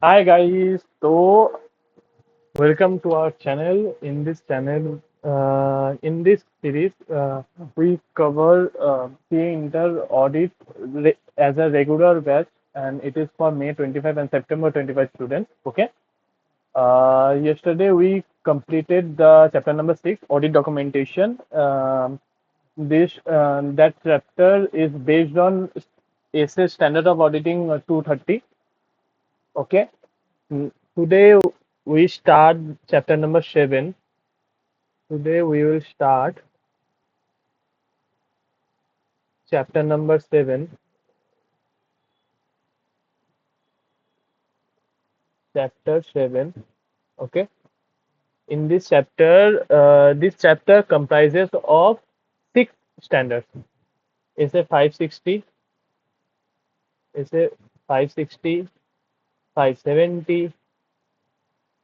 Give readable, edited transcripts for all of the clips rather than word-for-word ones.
Hi guys, so welcome to our channel. In this series, we cover CA Inter Audit as a regular batch, and it is for May 25 and September 25 students. Okay. Yesterday we completed the chapter number 6, audit documentation. This that chapter is based on SA Standard of Auditing 230. Okay. Today we start chapter number 7. Today we will start chapter number 7. Chapter 7. Okay. In this chapter comprises of six standards. Is a 560, is a 560, 570,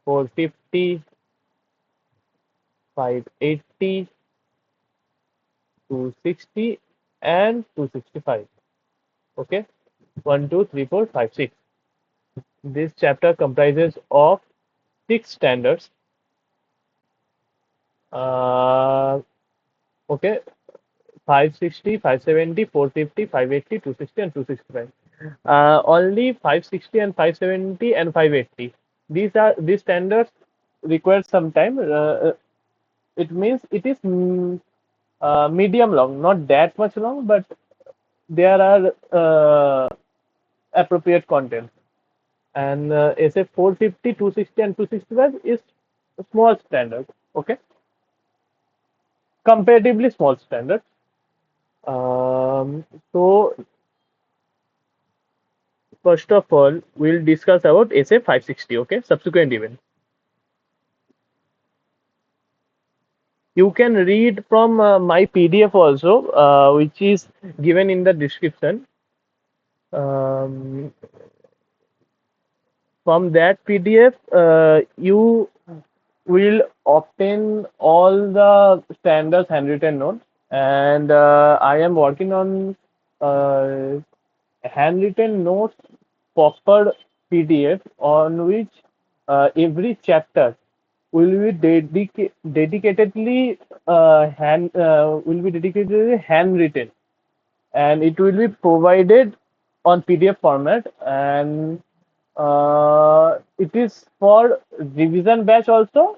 450, 580, 260, and 265. Okay. 1, 2, 3, 4, 5, 6. This chapter comprises of six standards. Uh, okay, 560, 570, 450, 580, 260, and 265. Only 560 and 570 and 580. These standards require some time. It means it is medium long, not that much long, but there are appropriate content. And SA 450, 260, and 265 is a small standard. Okay, comparatively small standard. So first of all, we'll discuss about SA 560. Okay, subsequent event. You can read from my PDF also, which is given in the description. Um, from that PDF, you will obtain all the standards handwritten notes, and I am working on uh, handwritten notes proper PDF on which every chapter will be dedicatedly handwritten, and it will be provided on PDF format, and it is for revision batch also.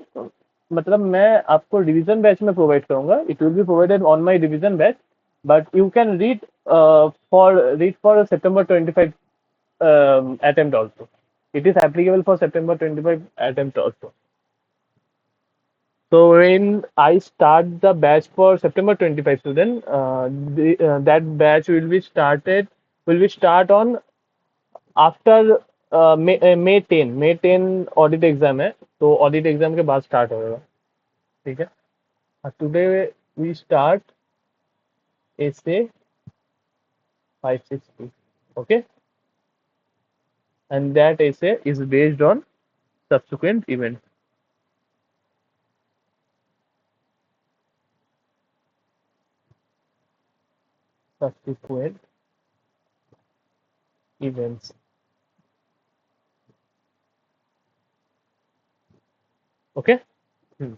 मतलब मैं आपको revision batch में provide करूंगा. It will be provided on my revision batch, but you can read for September 25 attempt also. It is applicable for September 25 attempt also. So when I start the batch for September 25 student, that batch will be start on after May 10. May 10 audit exam है, तो audit exam के बाद start होगा. ठीक है. Today we start essay 560. Okay, and that essay is based on subsequent events. Subsequent events. Okay. Hmm.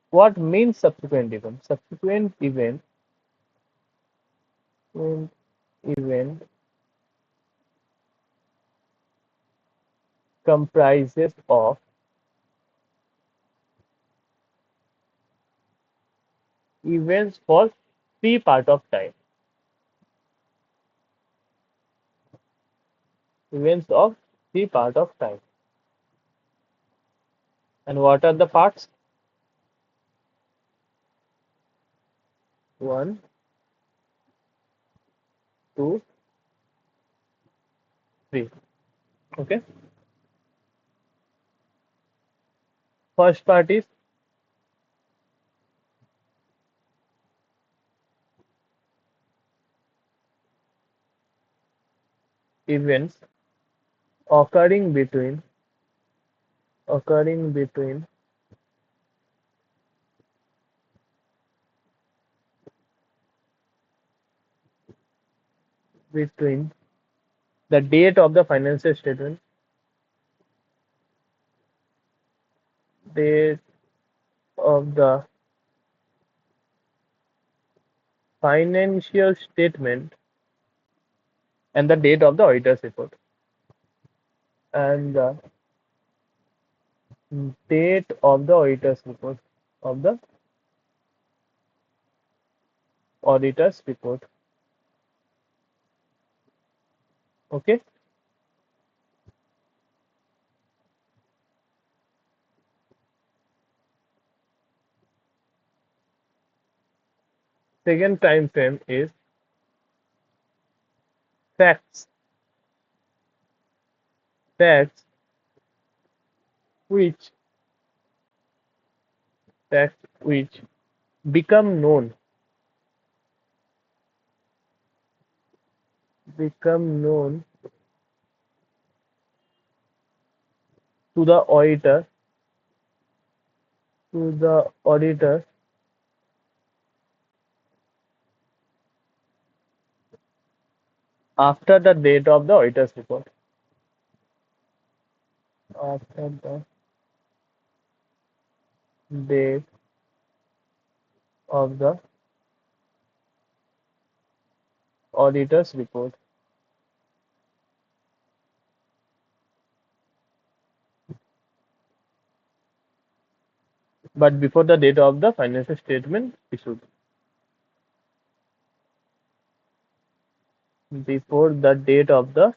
What means subsequent event? Event comprises of events for three part of time. Events of three part of time. And what are the parts? 1, 2, 3. Okay. First part is events occurring between occurring between between the date of the financial statement, date of the financial statement, and the date of the auditor's report, and the date of the auditor's report, of the auditor's report. Okay. Second time frame is facts. Facts which facts which become known become known to the auditor after the date of the auditor's report. After the date of the auditor's report. But before the date of the financial statement issued. Before the date of the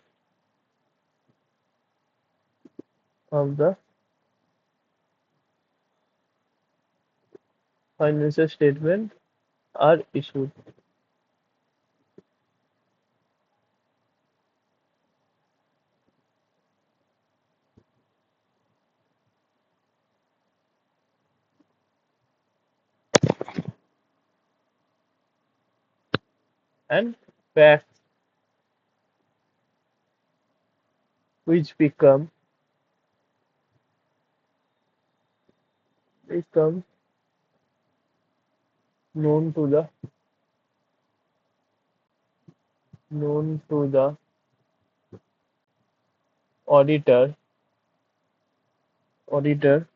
financial statement are issued. And facts which become known to the auditor auditor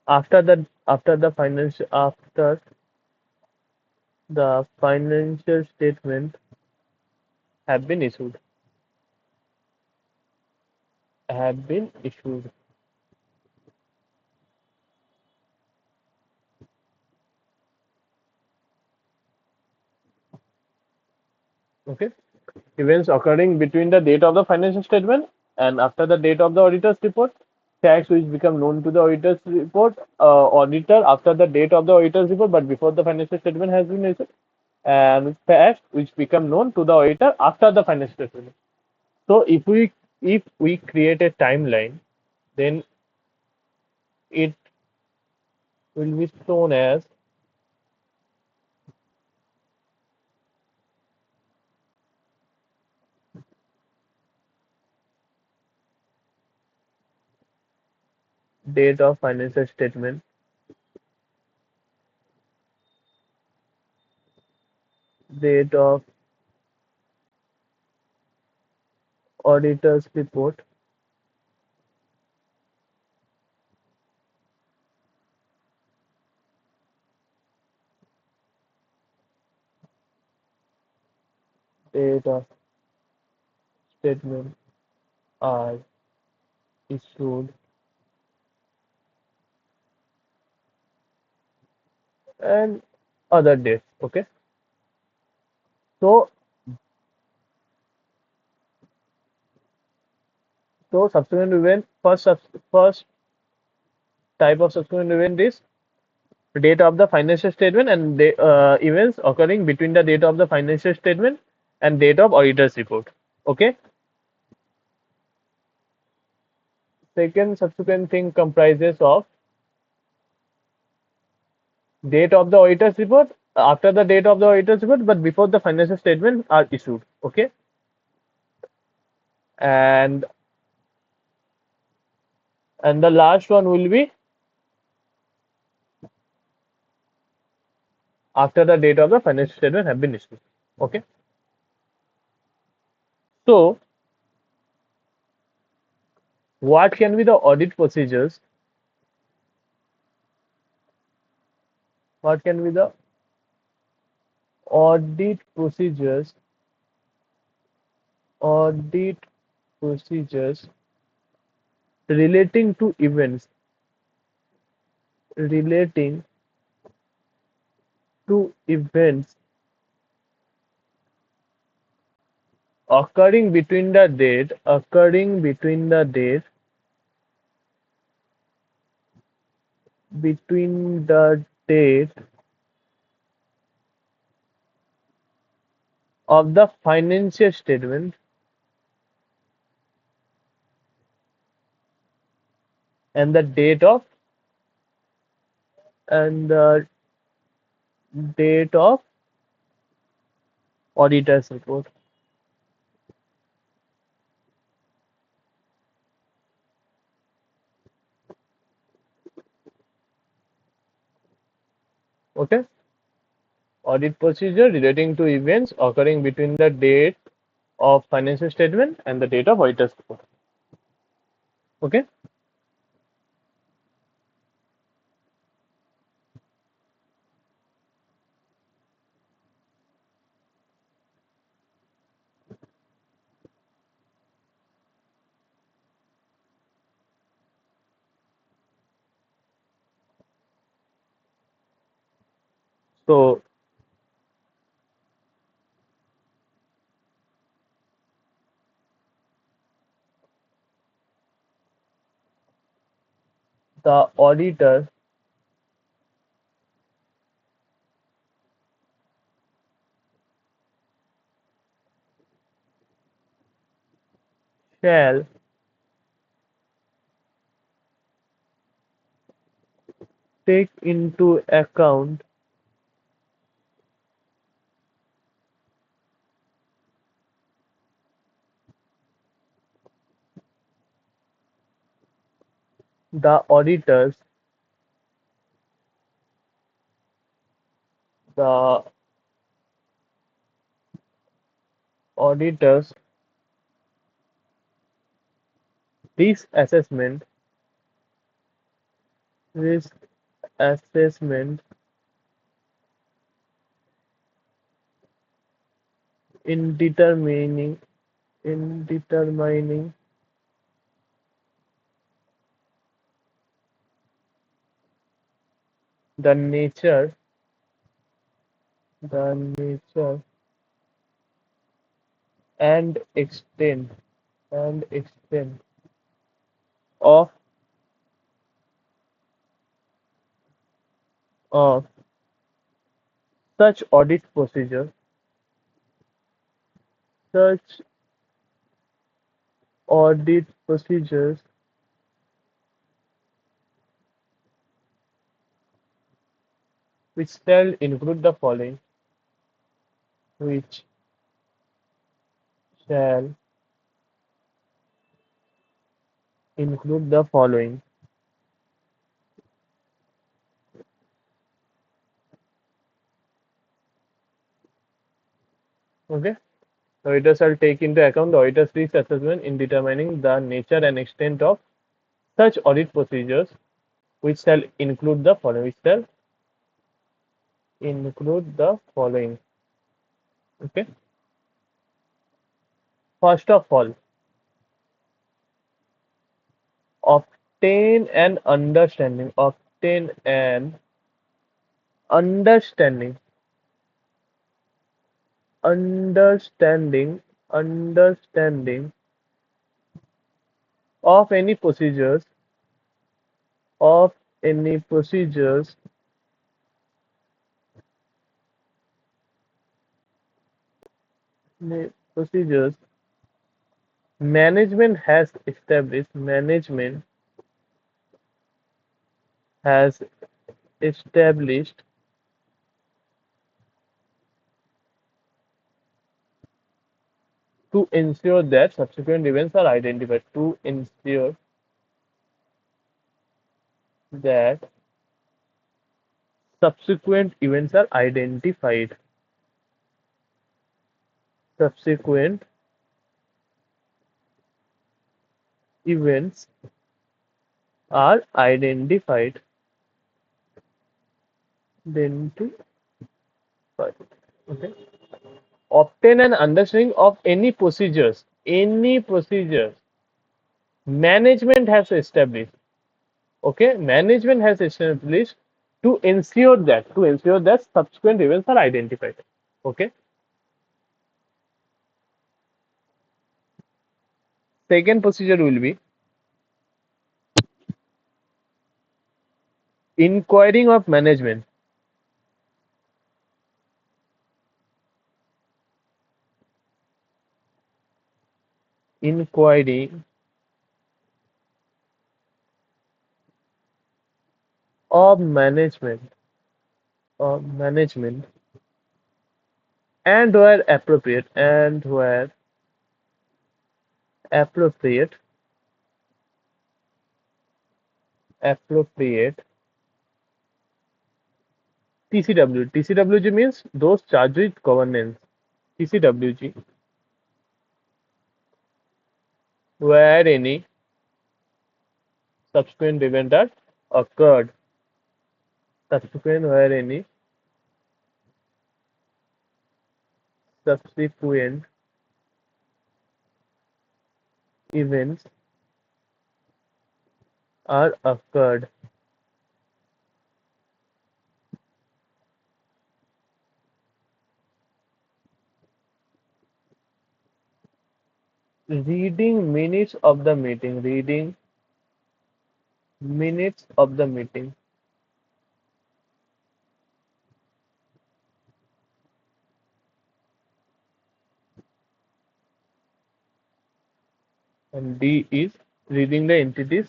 after the financial statement have been issued. Okay. Events occurring between the date of the financial statement and after the date of the auditor's report. Facts which become known to the auditor's report, auditor after the date of the auditor's report, but before the financial statement has been issued. And facts which become known to the auditor after the financial statement. So if we create a timeline, then it will be shown as date of financial statement, date of auditor's report, date of statement are issued, and other dates. Okay. So subsequent event, first type of subsequent event is date of the financial statement and the events occurring between the date of the financial statement and date of auditor's report. Okay. Second subsequent thing comprises of date of the auditor's report after the date of the auditor's report, but before the financial statement are issued. Okay. And the last one will be after the date of the financial statement have been issued. Okay. So, what can be the audit procedures? What can be the audit procedures? Audit procedures relating to events, relating to events occurring between the date of the financial statement and the and the date of auditor's report. Okay, audit procedure relating to events occurring between the date of financial statement and the date of auditor's report. Okay, so the auditor shall take into account the the auditors risk assessment risk assessment in determining the nature and extent of of such such audit procedures which shall include the following which shall include the following. Okay, the auditor shall take into account the auditor's risk assessment in determining the nature and extent of such audit procedures which shall include the following Okay, first of all, obtain an understanding understanding understanding of any of any procedures management has established to ensure that subsequent events are identified to ensure that subsequent events are identified subsequent events are identified. Identified. Okay. Obtain an understanding of any procedures management has established. Okay, management has established to ensure that subsequent events are identified. Okay. Second procedure will be inquiring of management. Inquiring of management and where appropriate appropriate TCWG means those charged with governance. TCWG, where any subsequent event are occurred. Subsequent where any subsequent events are occurred. Reading minutes of the meeting. Reading minutes of the meeting. And D is reading the entities.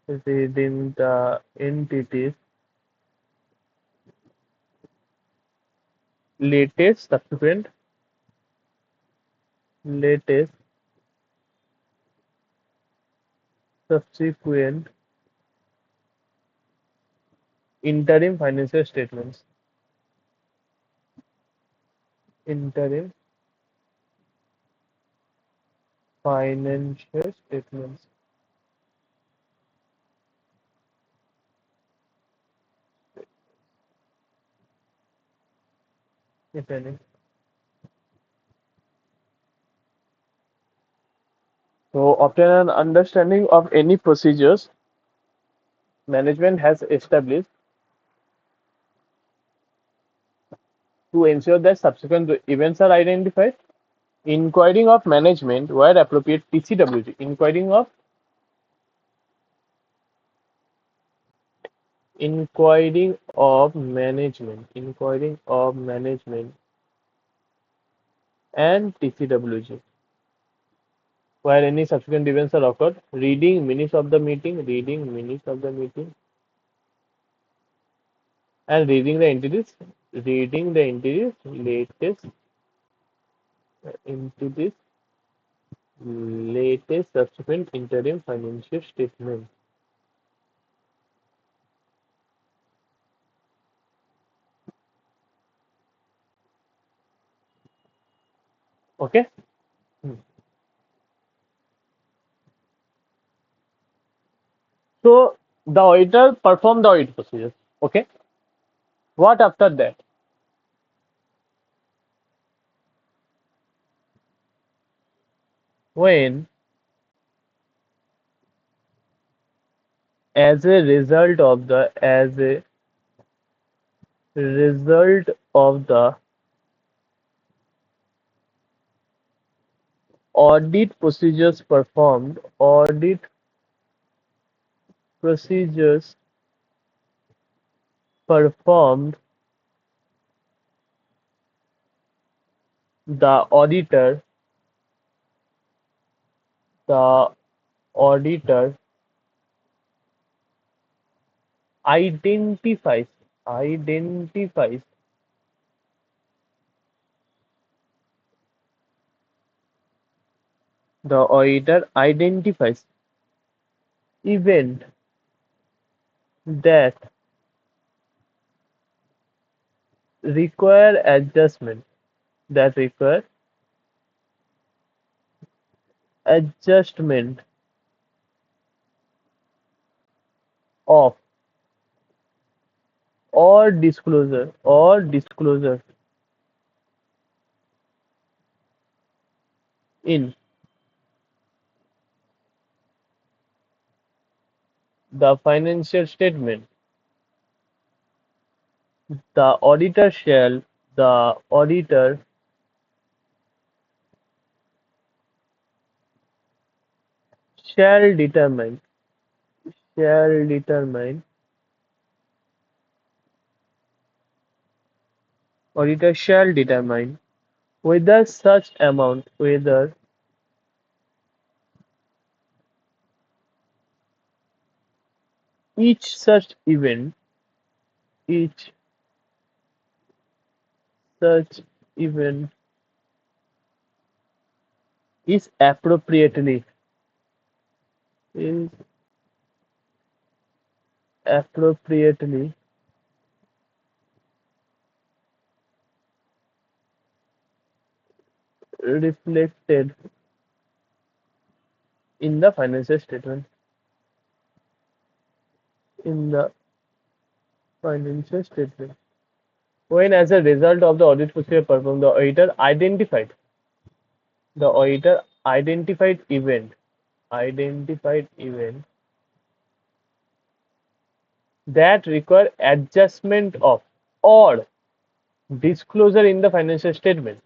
Reading the entities latest subsequent latest subsequent interim financial statements. Interim financial statements, if any. So, obtain an understanding of any procedures management has established to ensure that subsequent events are identified. Inquiring of management where appropriate TCWG. Inquiring of management and TCWG where any subsequent events are occurred. Reading minutes of the meeting, and reading the entities latest into this latest subsequent interim financial statement. Okay. Hmm. So the auditor performed the audit procedure. Okay. What after that? When, as a result of the audit procedures performed, the the auditor identifies identifies the auditor identifies event that require adjustment that require adjustment of or disclosure in the financial statement. The auditor shall determine auditor shall determine whether each such event each such event is is appropriately reflected in the financial statement. In the financial statement. When, as a result of the audit procedure performed, the auditor identified event that require adjustment of or disclosure in the financial statement.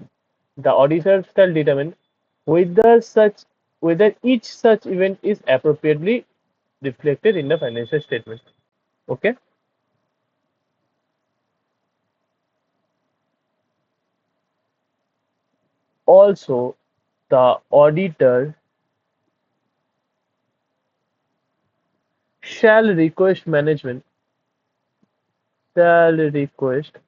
The auditor shall determine whether such whether each such event is appropriately reflected in the financial statement. Okay. Also, the auditor shall request management shall request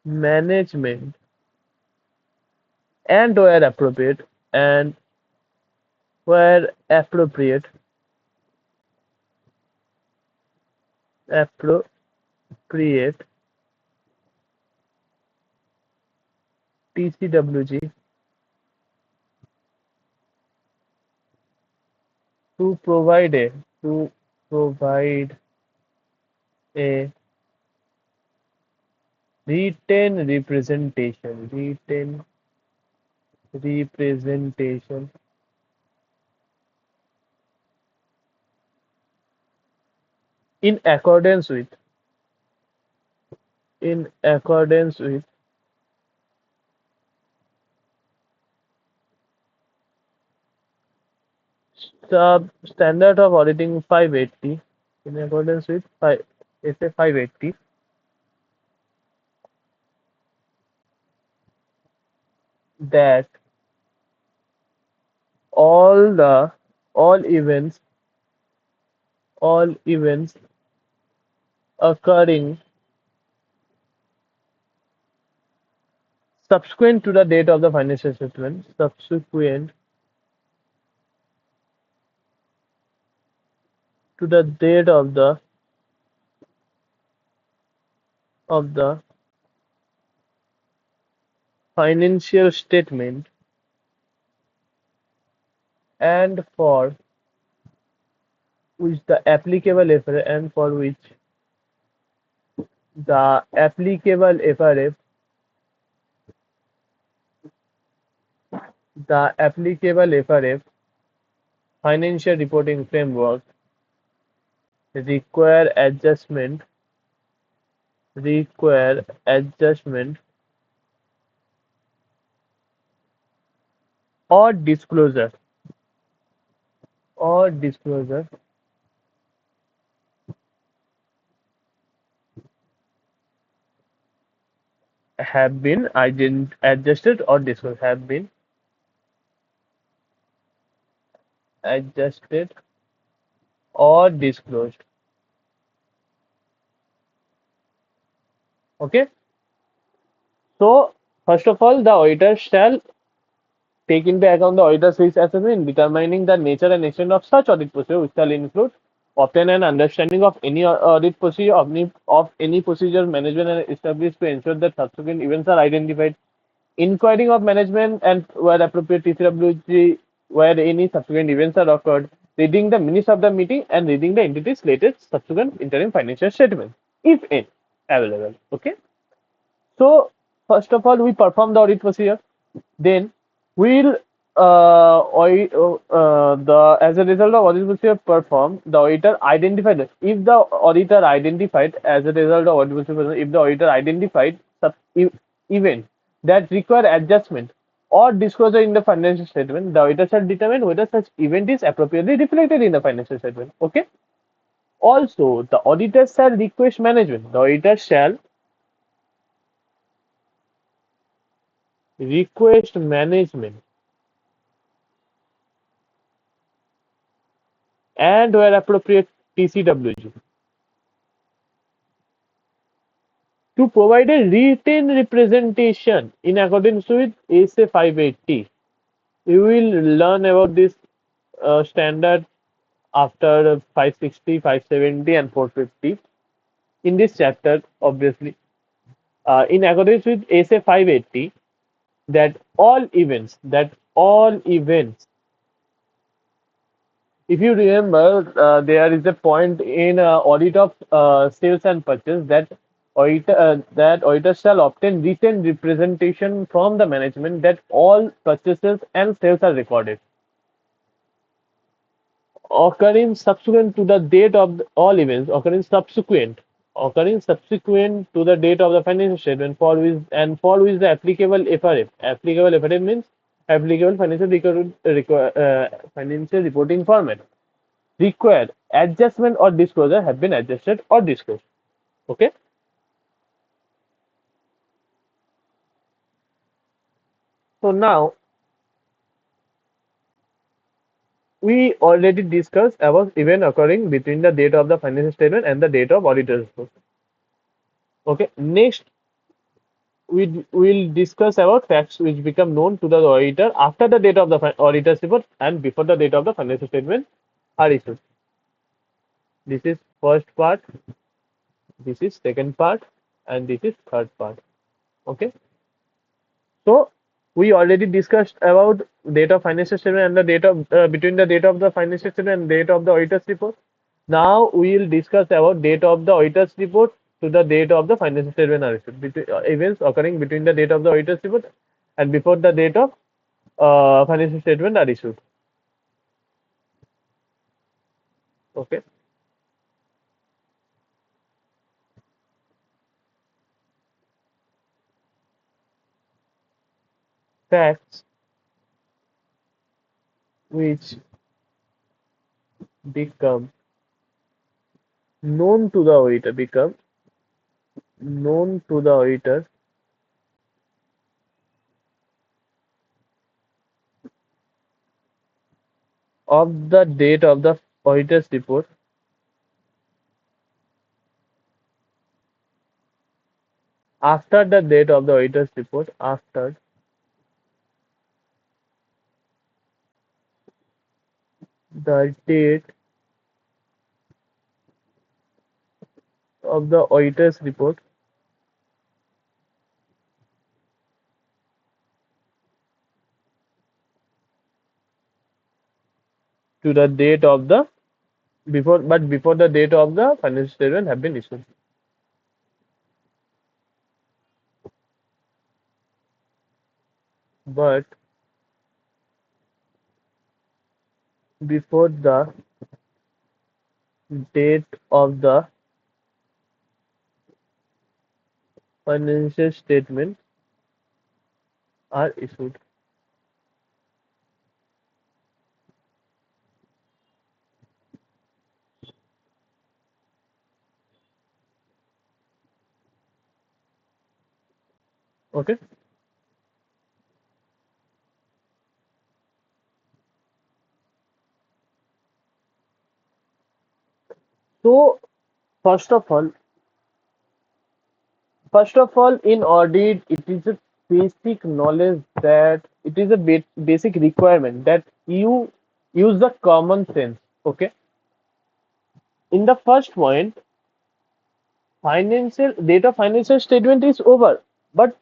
management and and where appropriate appropriate TCWG to provide a to provide a written representation in accordance with in accordance with sub standard of auditing 580 in accordance with 580 that all the all events all events occurring subsequent to the date of the financial statement subsequent to the date of the financial statement and for which the applicable FRA and for which the applicable FRA financial reporting framework require adjustment or disclosure have been adjusted or disclosed have been adjusted or disclosed. Okay. So first of all, the auditor shall take into account the auditor's risk assessment in determining the nature and extent of such audit procedure, which shall include obtain an understanding of any audit procedure of any procedure management and established to ensure that subsequent events are identified. inquiring of management and where appropriate TCWG, where any subsequent events are occurred, reading the minutes of the meeting and reading the entity's latest subsequent interim financial statement, if any available. Okay. So first of all, we perform the audit procedure. Then we'll the as a result of audit procedure performed, the auditor identified if the auditor identified as a result of audit procedure, if the auditor identified event that require adjustment or disclosure in the financial statement, the auditor shall determine whether such event is appropriately reflected in the financial statement. Okay. Also, the auditor shall request management. The auditor shall request management and where appropriate TCWG to provide a written representation in accordance with SA 580. You will learn about this standard after 560, 570 and 450 in this chapter, obviously. In accordance with SA 580, that all events, if you remember, there is a point in audit of sales and purchase that auditor shall obtain written representation from the management that all purchases and sales are recorded, occurring subsequent to the date of all events occurring subsequent to the date of the financial statement for which the applicable FRF. Applicable FRF means applicable financial reporting format required adjustment or disclosure have been adjusted or disclosed. Okay. So now we already discussed about event occurring between the date of the financial statement and the date of auditor's report. Okay. Next, we will discuss about facts which become known to the auditor after the date of the auditor's report and before the date of the financial statement are issued. This is first part, this is second part, and this is third part. Okay. So we already discussed about date of financial statement and the date of between the date of the financial statement and date of the auditor's report. Now we will discuss about date of the auditor's report to the date of the financial statement are issued. Events occurring between the date of the auditor's report and before the date of financial statement are issued. Okay. Facts which become known to the auditor of the date of the auditor's report after the date of the auditor's report after the date of the auditor's report to the date of the before the date of the financial statement have been issued. But before the date of the financial statement are issued. Okay. So first of all, in audit, it is a basic knowledge that it is a basic requirement that you use the common sense. Okay. In the first point, financial data financial statement is over, but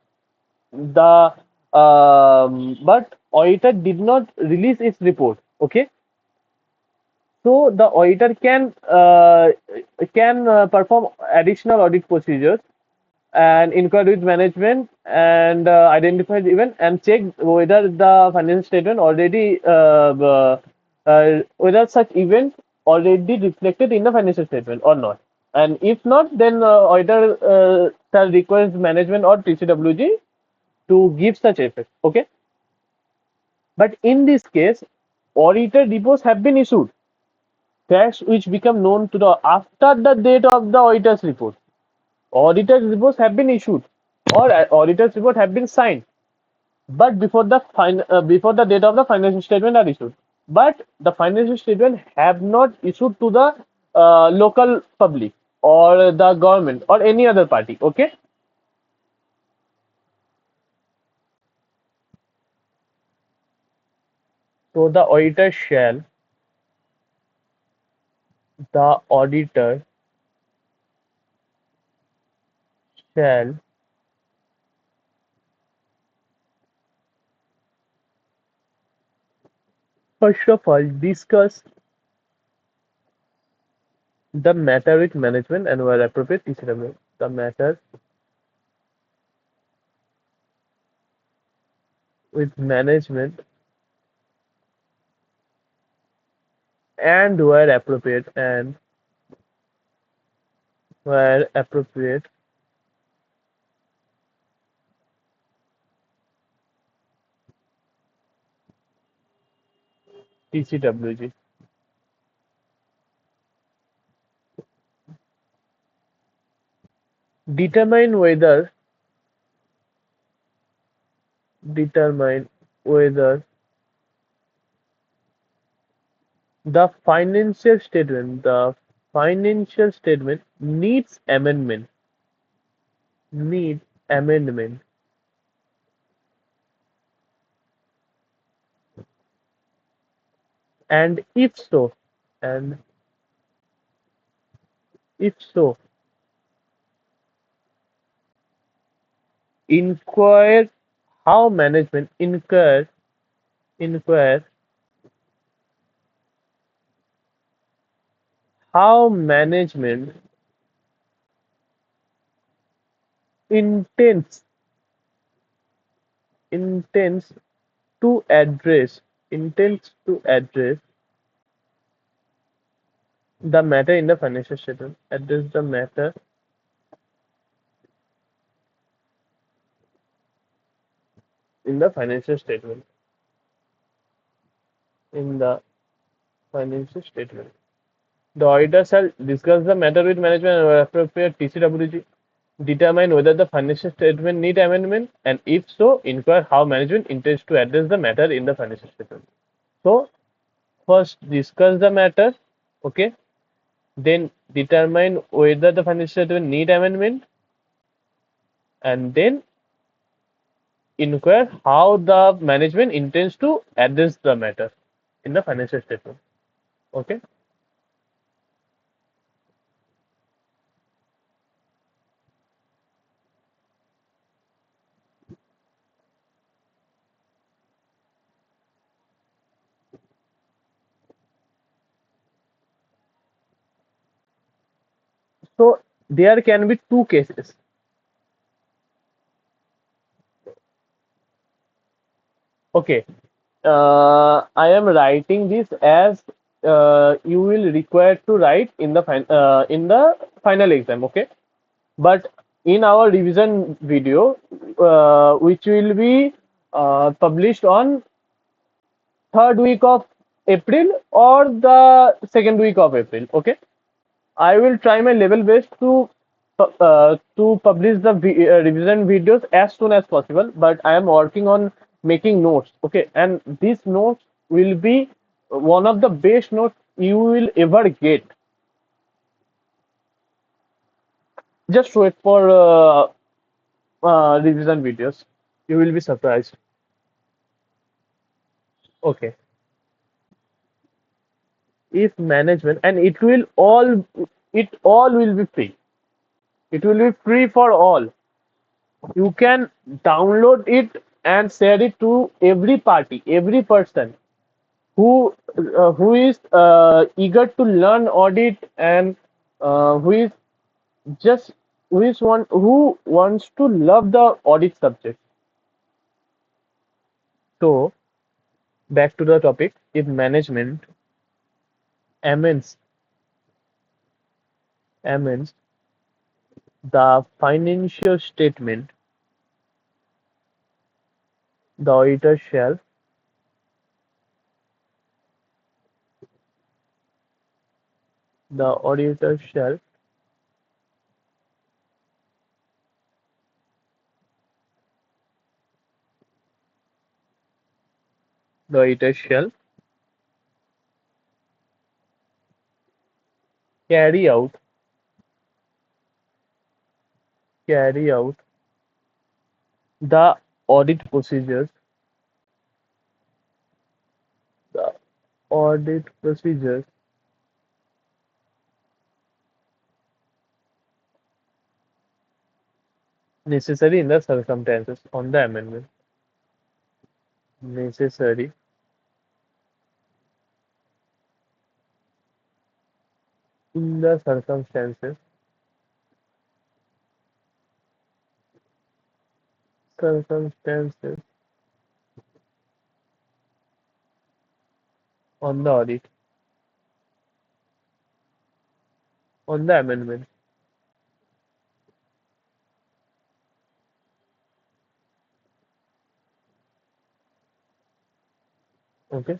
the but auditor did not release its report. Okay, so the auditor can perform additional audit procedures and inquire with management and identify the event and check whether the financial statement already whether such event already reflected in the financial statement or not. And if not, then auditor shall request management or TCWG to give such effect. Okay, but in this case, auditor reports have been issued. Facts which become known to the after the date of the auditor's report. Auditor's reports have been issued or auditor's report have been signed, but before the date of the financial statement are issued. But the financial statement have not issued to the local public or the government or any other party. Okay, so the auditor shall first of all discuss the matter with management and where appropriate TCW. The matter with management and where appropriate TCWG. Determine whether determine whether the financial statement needs amendment, and and if so inquire how management inquire how management intends intends intends to address the matter in the financial statement. Address the matter in the financial statement. In the financial statement. The auditor shall discuss the matter with management and appropriate TCWG, determine whether the financial statement need amendment, and if so, inquire how management intends to address the matter in the financial statement. So, first discuss the matter, okay, then determine whether the financial statement need amendment, and then inquire how the management intends to address the matter in the financial statement. Okay. So there can be two cases. Okay, I am writing this as you will require to write in the final exam. Okay, but in our revision video, which will be published on third week of April or the second week of April. Okay, I will try my level best to publish the revision videos as soon as possible. But I am working on making notes. Okay, and these notes will be one of the best notes you will ever get. Just wait for revision videos. You will be surprised. Okay, if management and it all will be free. It will be free for all. You can download it and share it to every party, every person who is eager to learn audit and who is just who wants to love the audit subject. So back to the topic, if management amends amends the financial statement, the auditor shall the auditor shall the auditor shall carry out carry out the audit procedures the audit procedures necessary in the circumstances on the amendment necessary in the circumstances on the audit on the amendment. Okay,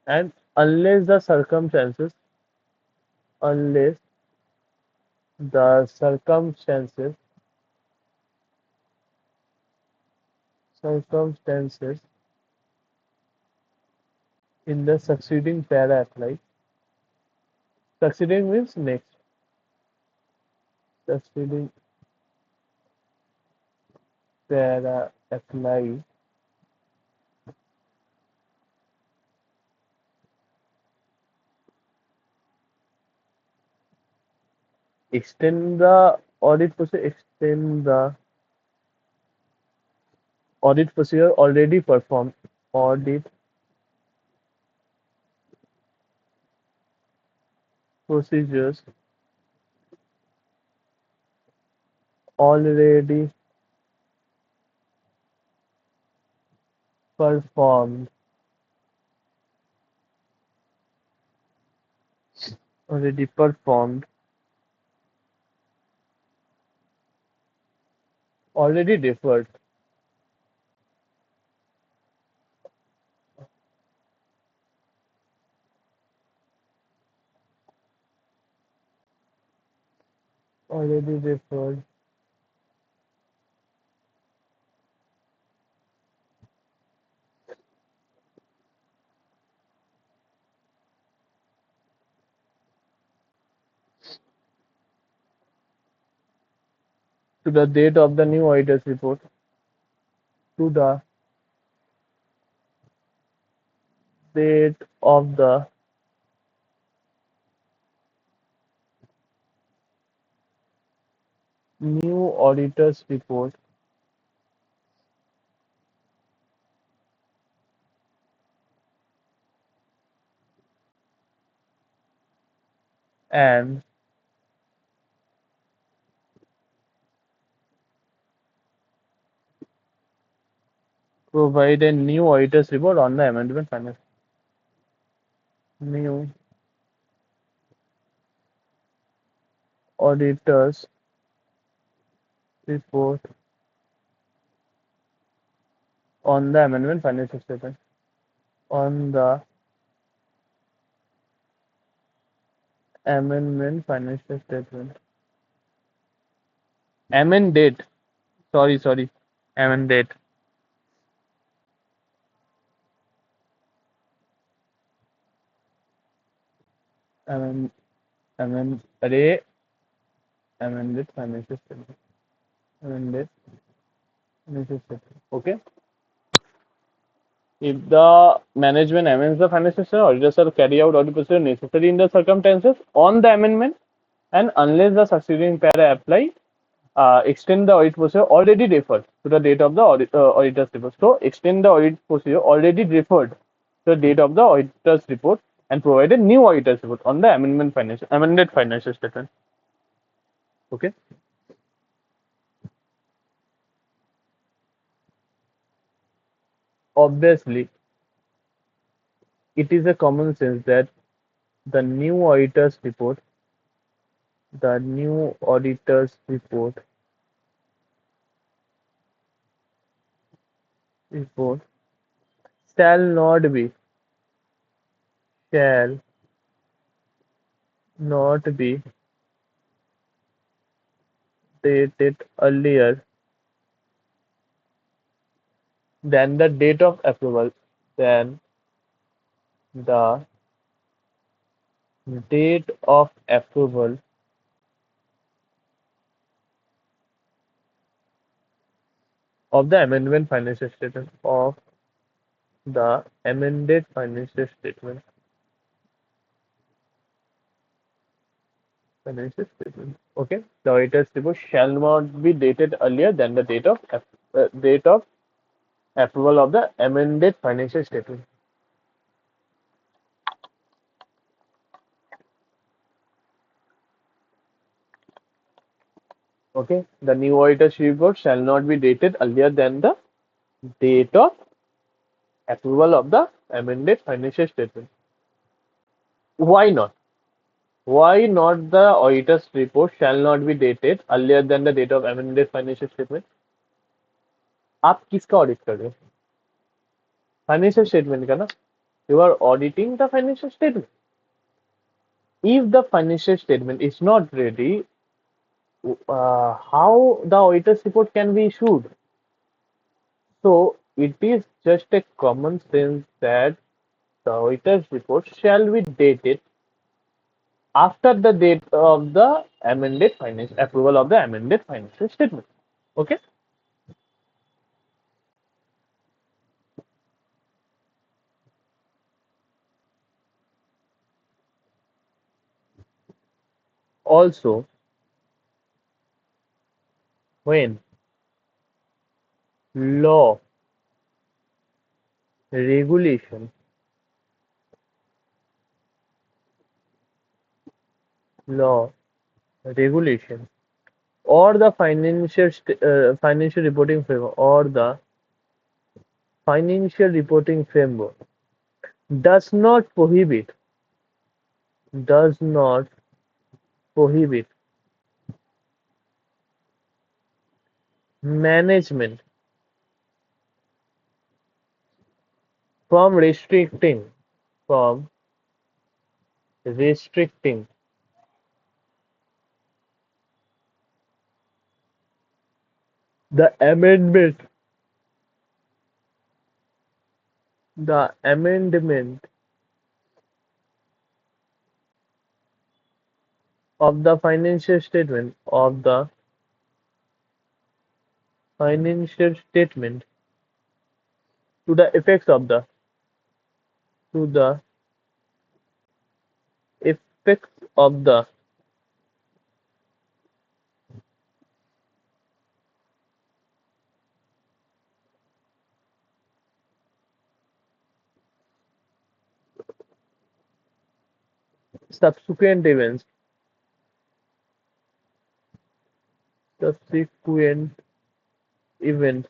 and unless the circumstances in the succeeding para apply. Succeeding means next. Succeeding para apply. Extend the audit procedure. Extend the audit procedure already performed. Audit procedures already performed. Already performed. Already deferred. Already deferred to the date of the new auditor's report. To the date of the new auditor's report and provide a new auditor's report on the amendment finance. New auditor's report on the amendment financial statement. On the amendment financial statement. Amend date. Sorry. Amend date. Amend array amended financial statement. Amended financial statement. Okay. If the management amends the financial statement, auditors shall carry out audit procedure necessary in the circumstances on the amendment and unless the succeeding para apply, extend the audit procedure already referred to the date of the auditor's report. So extend the audit procedure already referred to the date of the auditor's report and provide a new auditor's report on the amended financial statement. Okay. Obviously, it is a common sense that the new auditor's report, the new auditor's report shall not be shall not be dated earlier than the date of approval than the date of approval of the amendment financial statement of the amended financial statement. Okay, the auditor's report shall not be dated earlier than the date of approval of the amended financial statement. Okay, the new auditor's report shall not be dated earlier than the date of approval of the amended financial statement. Why not? Why not the auditor's report shall not be dated earlier than the date of amended financial statement? आप किसका audit कर रहे हो? Financial statement का ना. You are auditing the financial statement. If the financial statement is not ready, how the auditor's report can be issued? So it is just a common sense that the auditor's report shall be dated after the date of the approval of the amended financial statement. Okay. Also, when law, regulation, law, regulation, or the financial reporting framework does not prohibit management from from restricting the amendment of the financial statement to the effects of the subsequent events subsequent events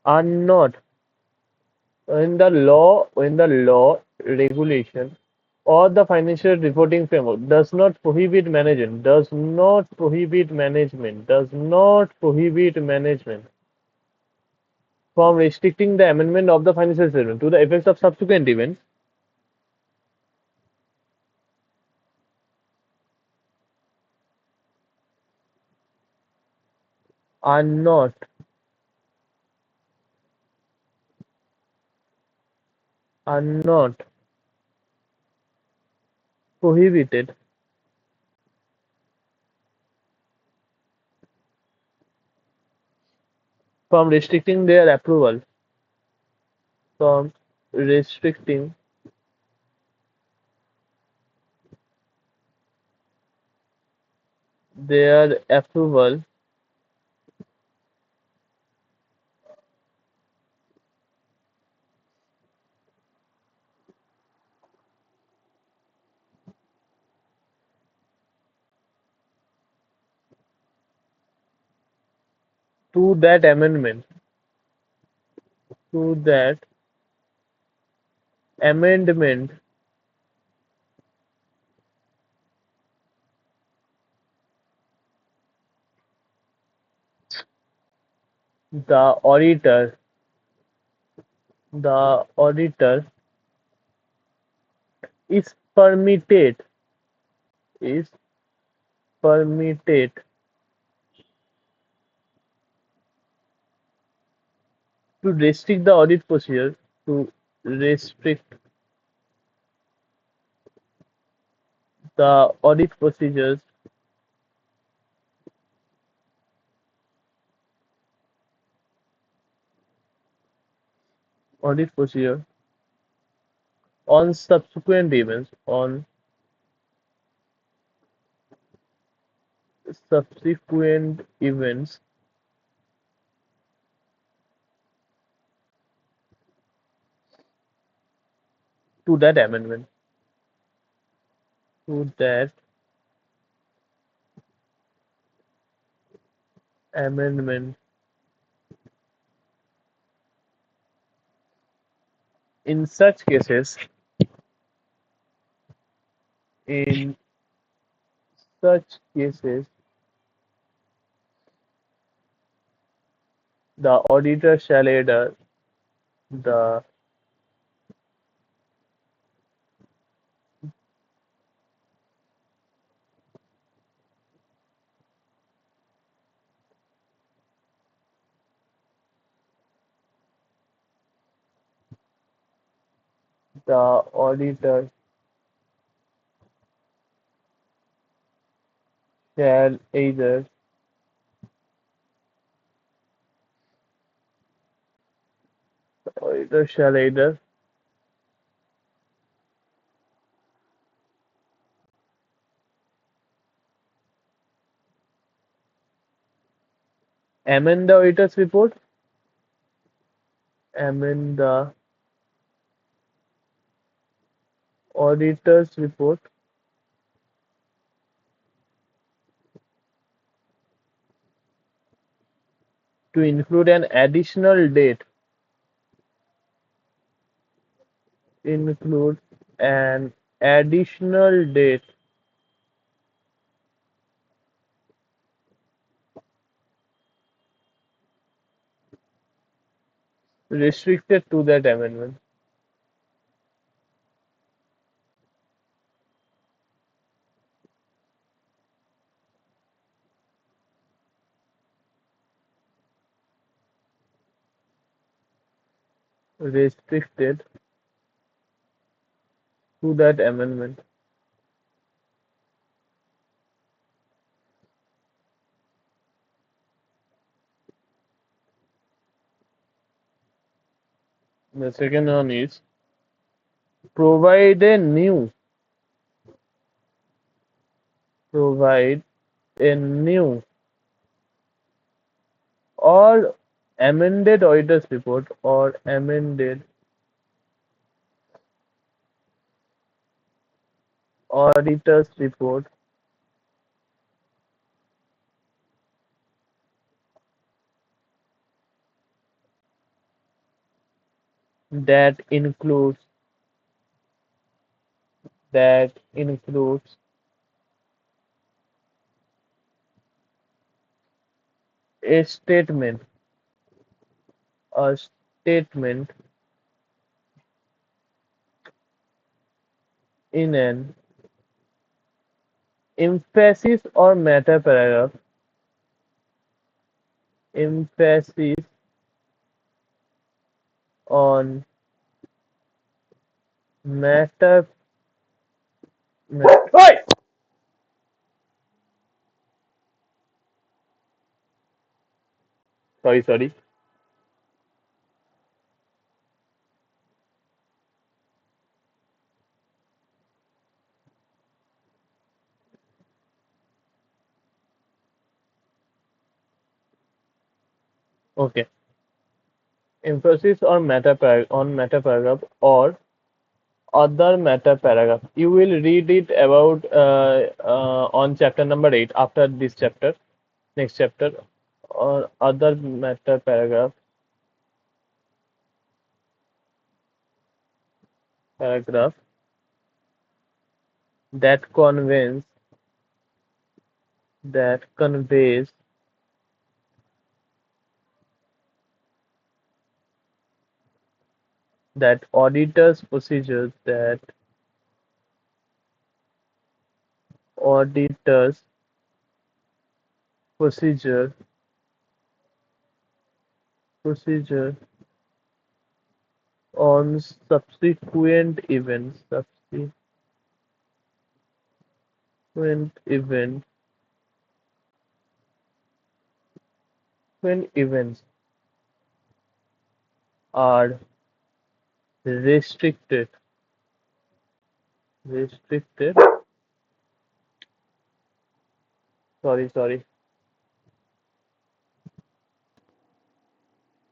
are not in the law regulation or the financial reporting framework does not prohibit management from restricting the amendment of the financial statement to the effects of subsequent events are not are not prohibited from restricting their approval from restricting their approval to that amendment to that amendment the auditor is is permitted to restrict the audit procedure to restrict the audit procedure on subsequent events to that to that amendment. In such cases, in such cases, the auditor shall order the the auditor shall either auditor shall either amend the auditor's report, amend the auditor's report to include an additional date restricted to that amendment. Restricted to that amendment. The second one is provide a new provide a new or amended auditor's report or amended auditor's report that includes a a statement in an emphasis or meta paragraph emphasis on meta Oi! Sorry. Okay. Emphasis on meta paragraph or other meta paragraph. You will read it about on chapter number 8 after this chapter, next chapter, or other meta paragraph that conveys that auditors procedure on subsequent when events are restricted restricted sorry.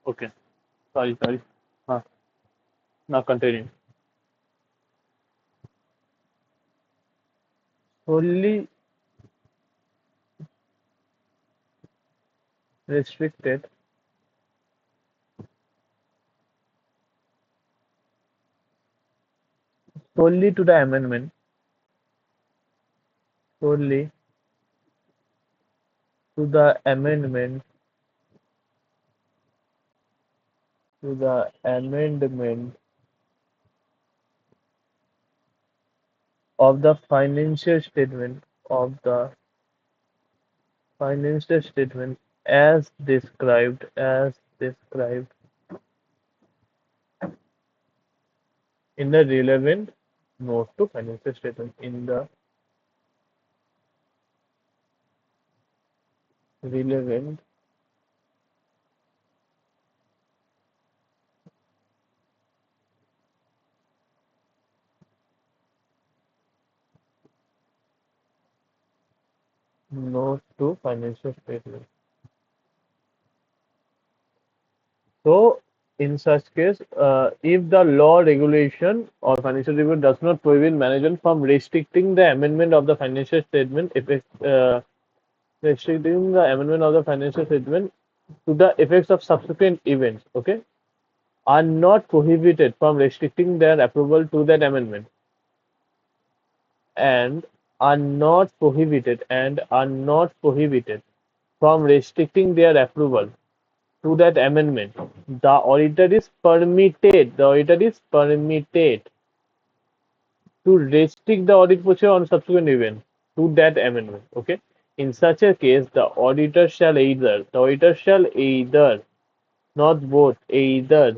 Okay, sorry. Huh. Now continue. Solely restricted solely to the amendment solely to the amendment of the financial statement as described in the relevant note to financial statement in the relevant note to financial statement. So, in such case, if the law, regulation, or financial review does not prohibit management from restricting the amendment of the financial statement, if it, restricting the amendment of the financial statement to the effects of subsequent events, okay, are not prohibited from restricting their approval to that amendment, and are not prohibited from restricting their approval to that amendment, the auditor is permitted to restrict the audit procedure on subsequent event to that amendment. Okay. In such a case, the auditor shall either, not both, either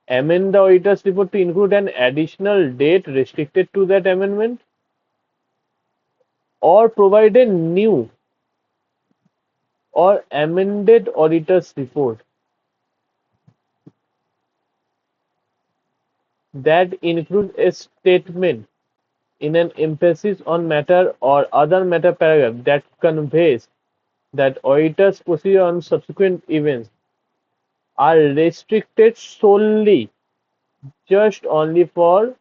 amend the auditor's report to include an additional date restricted to that amendment, or provide a new or amended auditor's report that includes a statement in an emphasis on matter or other matter paragraph that conveys that auditors' procedure on subsequent events are restricted solely just only for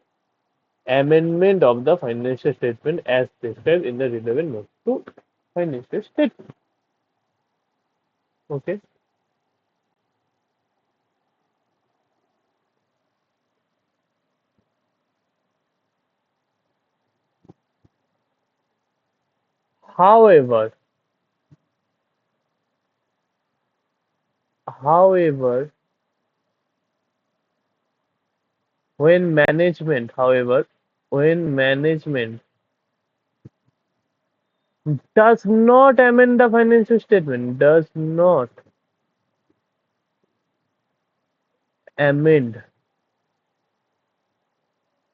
amendment of the financial statement as described in the relevant note to financial statement. Okay. However, however, when management does not amend the financial statement, does not amend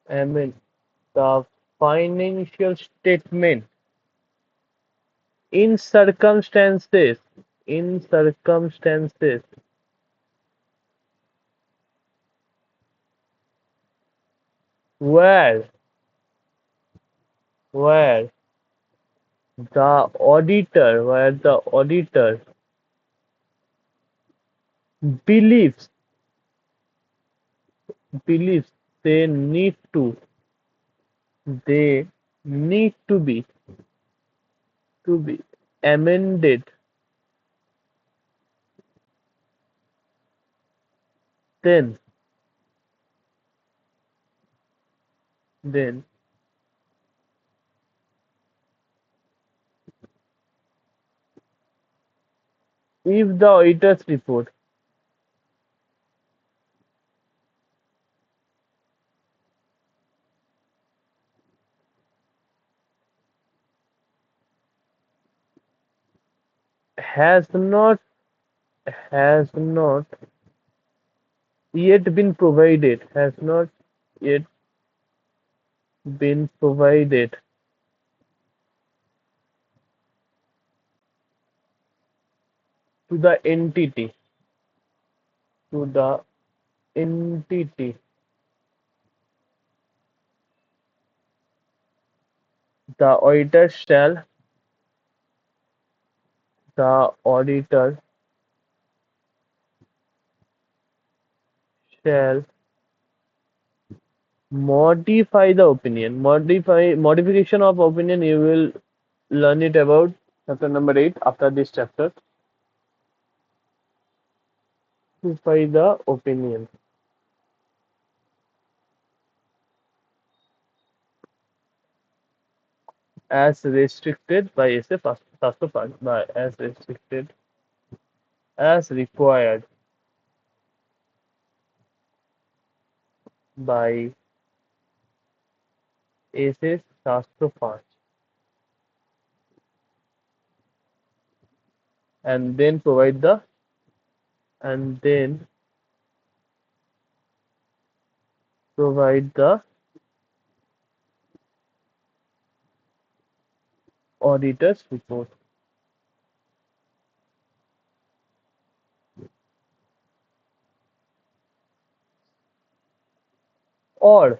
amend the financial statement in circumstances where where the auditor believes believes they need to be amended, then then if the auditor's report has not has not yet been provided has not yet been provided to the entity, the auditor shall modify the opinion. Modification of opinion, you will learn it about chapter number 8 after this chapter. Modify the opinion as restricted by SA first part, by as restricted as required by SA शास्त्र 5, and then and then provide the auditor's report. Or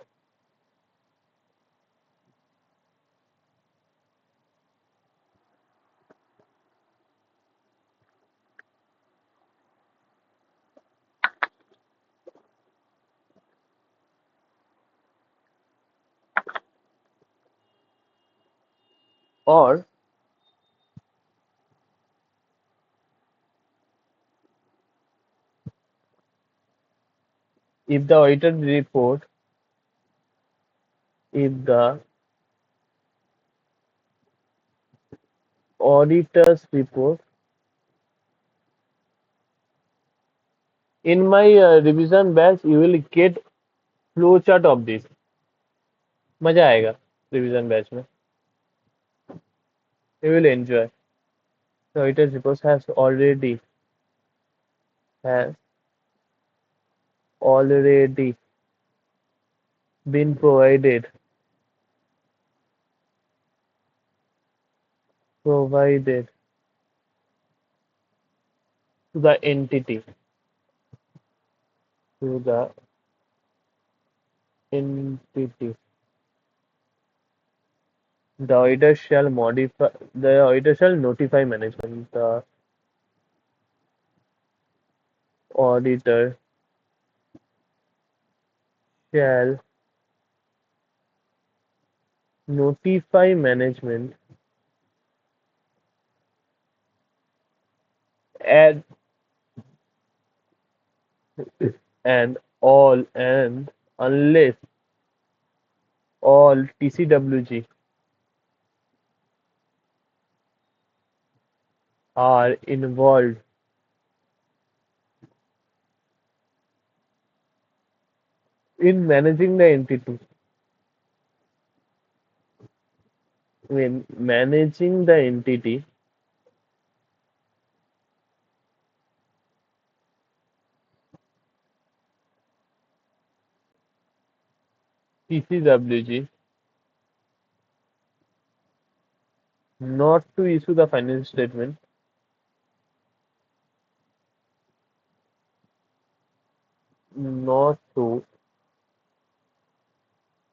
or if the if the auditor's report in my revision batch, you will get flow chart of this. मजा आएगा revision batch में. You will enjoy. The auditor's report has already been provided to the entity to the entity. The auditor shall notify management. The auditor shall notify management and and unless all TCWG are involved in managing the entity. When managing the entity, TCWG not to issue the financial statement, not to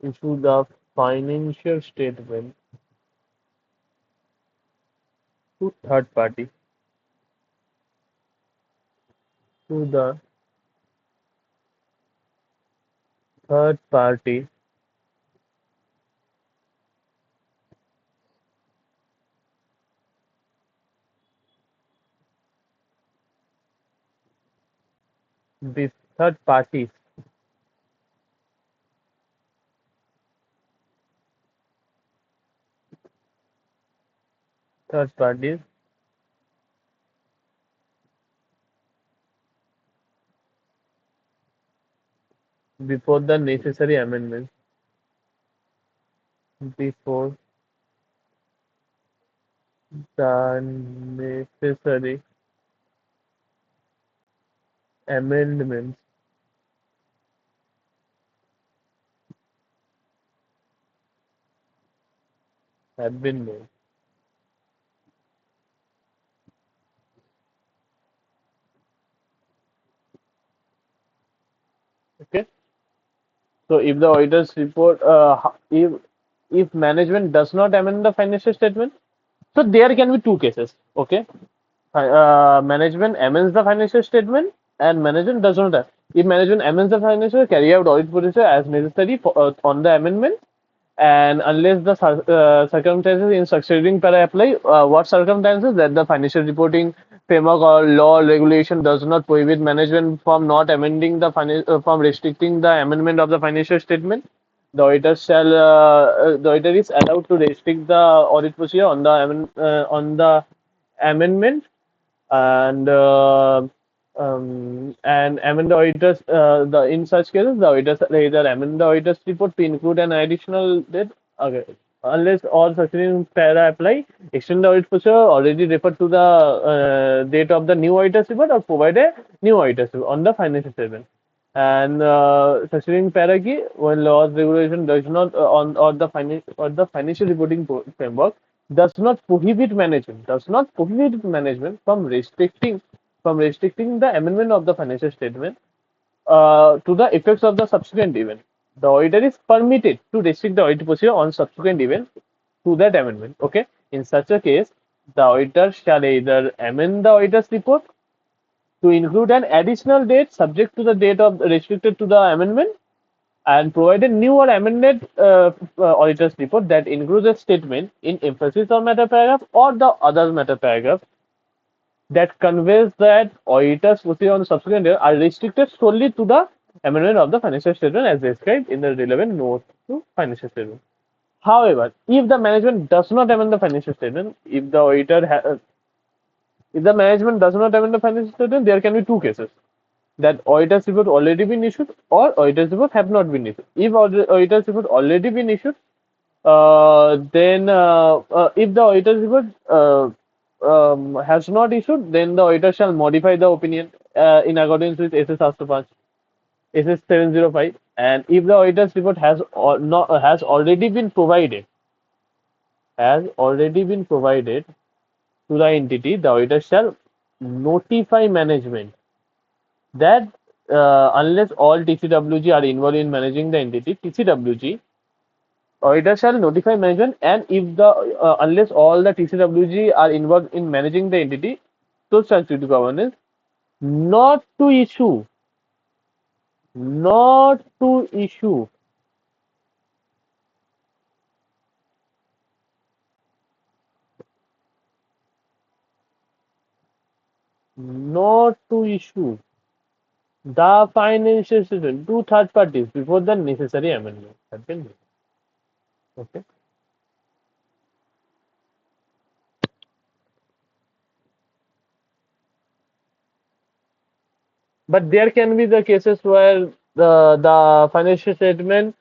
issue the financial statement to third party to the third party the third parties third parties before the necessary amendments before the necessary amendments have been made. Okay. So if the auditors report, if management does not amend the financial statement, so there can be two cases. Okay. Management amends the financial statement and management does not. If management amends the financial, carry out audit procedure as necessary on the amendment, and unless the circumstances in succeeding para apply, what circumstances that the financial reporting framework or law or regulation does not prohibit management from not amending the from restricting the amendment of the financial statement, the auditor shall the auditor is allowed to restrict the audit procedure on the amendment, and amend the auditors the in such cases the auditors either amend the auditors report to include an additional date. Okay, unless all succeeding para apply, extend the audit procedure already referred to the date of the new auditors report or provide a new auditors report on the financial statement. And succeeding para key, when laws regulation does not on or the financial reporting framework does not prohibit management from restricting the amendment of the financial statement to the effects of the subsequent event. The auditor is permitted to restrict the audit procedure on subsequent events to that amendment. Okay. In such a case, the auditor shall either amend the auditor's report to include an additional date subject to the date of restricted to the amendment, and provide a new or amended auditor's report that includes a statement in emphasis or meta paragraph or the other meta paragraph that conveys that auditors proceed on the subsequent year are restricted solely to the amendment of the financial statement as described in the relevant note to financial statement. However, if the management does not amend the financial statement, if the management does not amend the financial statement, there can be two cases: that auditor's report already been issued or auditor's report have not been issued. If auditor's report already been issued, then if the auditor's report has not issued, then the auditor shall modify the opinion in accordance with SS Asto SS 705. And if the auditor's report has or not has already been provided to the entity, the auditor shall notify management that unless all TCWG are involved in managing the entity, TCWG auditor shall notify management, and if the unless all the TCWG are involved in managing the entity, so statutory governance, not to issue, not to issue not to issue the financial statement to third parties before the necessary amendments have been made. Okay. But there can be the cases where the financial statement,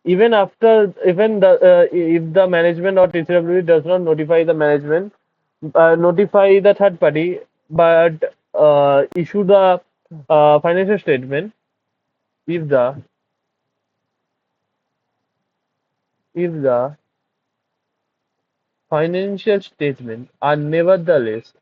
if the management or TCW does not notify the management, notify the third party, but issue the financial statement, if the financial statement are nevertheless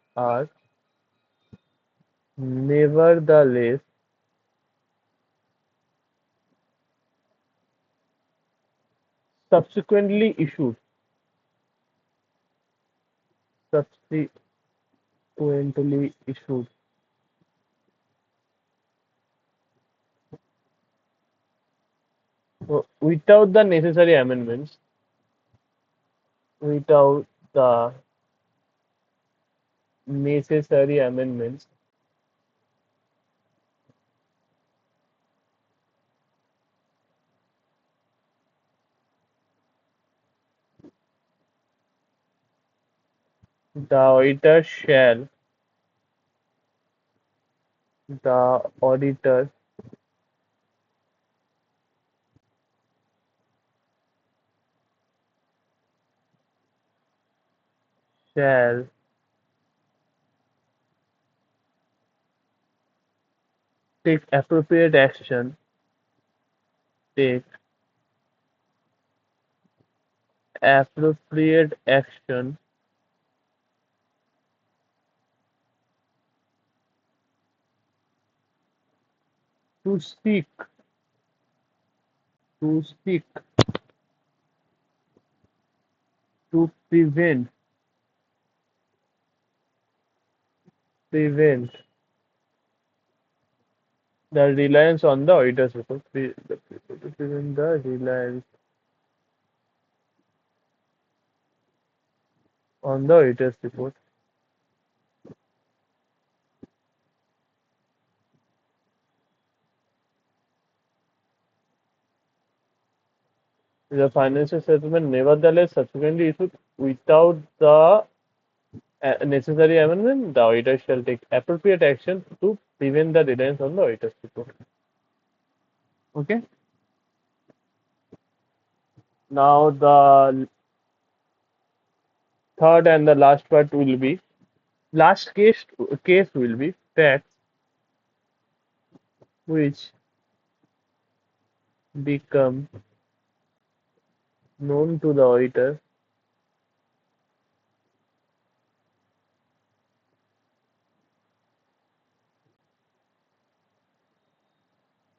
subsequently issued subsequently issued without the necessary amendments, without the necessary amendments, the auditor shall, the auditor shall take appropriate action, take appropriate action to seek, to seek, to prevent the reliance on the auditor's report, to prevent the reliance on the auditor's report. The financial statement nevertheless subsequently issued without the necessary amendment, the auditor shall take appropriate action to prevent the reliance on the auditor's report. Okay. Now the third and the last part will be last case will be facts which become known to the auditor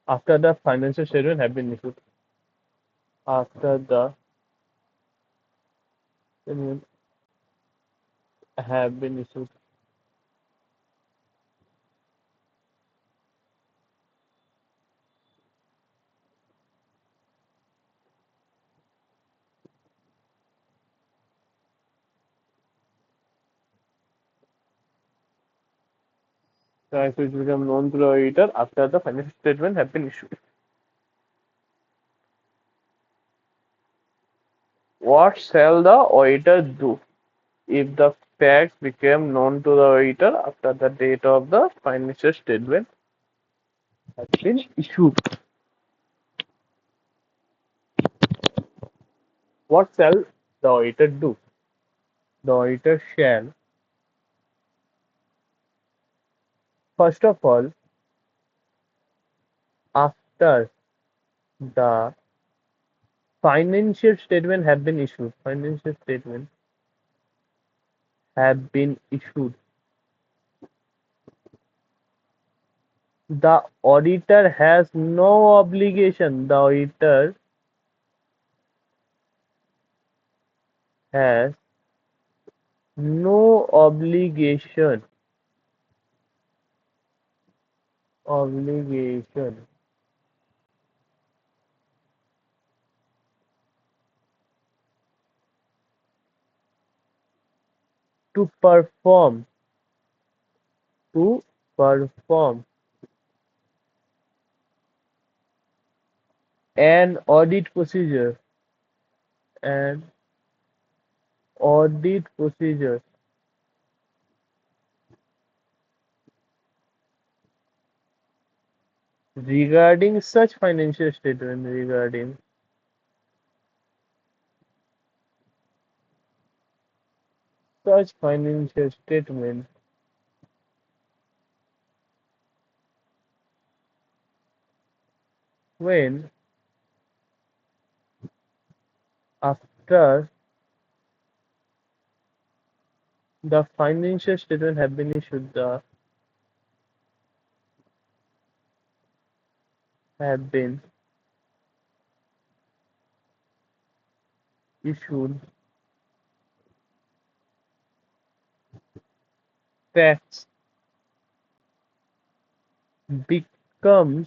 after the financial statement have been issued. After the statement have been issued. Facts which become known to the auditor after the financial statement have been issued. What shall the auditor do if the facts became known to the auditor after the date of the financial statement has been issued? What shall the auditor do? The auditor shall, first of all, after the financial statement have been issued, financial statement have been issued, the auditor has no obligation. The auditor has no obligation to to perform an an audit procedure regarding such financial statement, regarding such financial statement when after the financial statement have been issued, the have been issued facts becomes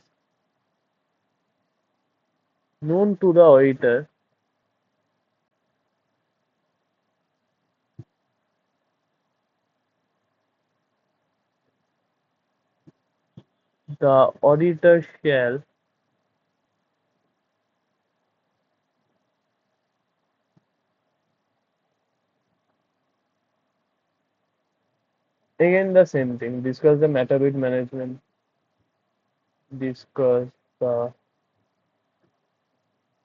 known to the auditor. The auditor shall again the same thing. Discuss the matter with management. Discuss the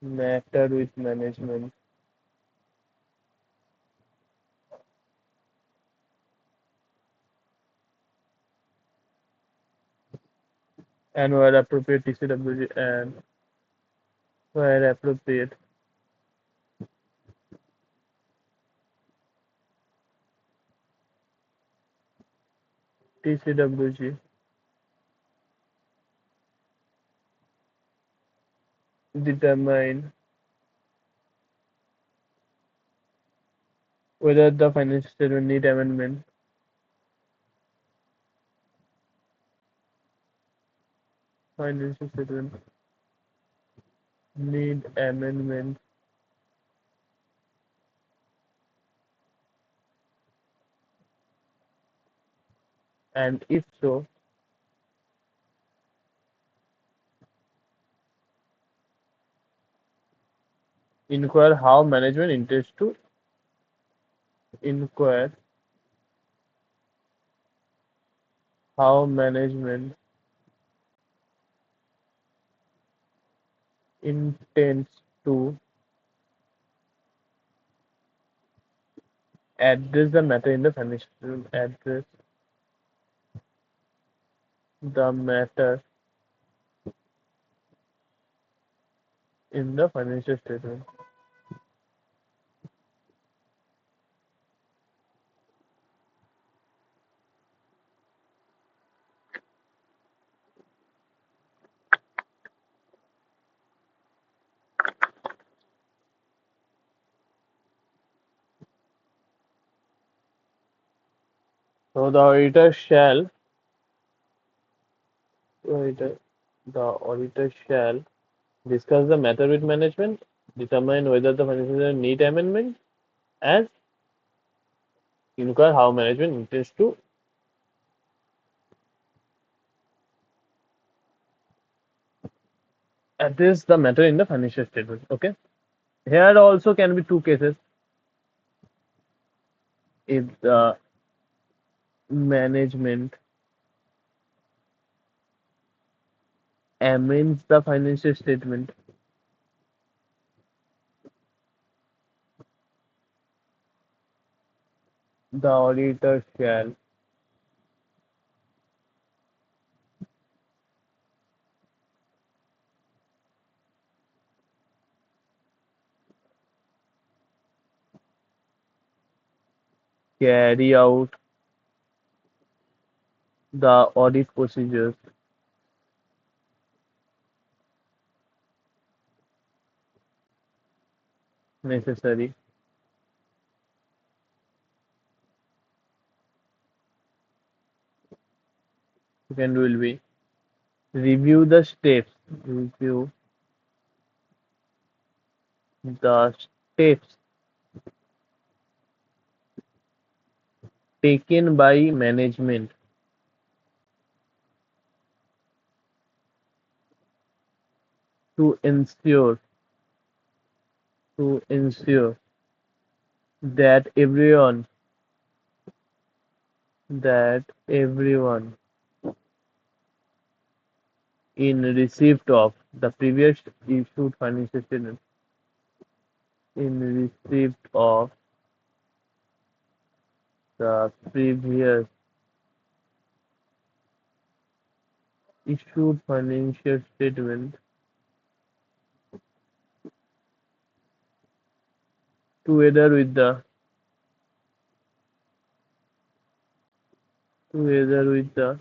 matter with management and where appropriate TCWG and where appropriate TCWG determine whether the financial statement need amendment. Financial statement need amendment, and if so, inquire how management intends to inquire how management intends to address the matter in the financial statement. Address the matter in the financial statement. So auditor, the auditor shall discuss the matter with management, determine whether the financial statement need amendment, and inquire how management intends to address the matter in the financial statement. Okay. Here also can be two cases. If the management amends the financial statement, the auditor shall carry out the audit procedures necessary. Second will be review the steps. Review the steps taken by management to ensure that everyone in receipt of the previous issued financial statement in receipt of the previous issued financial statement together with the together with the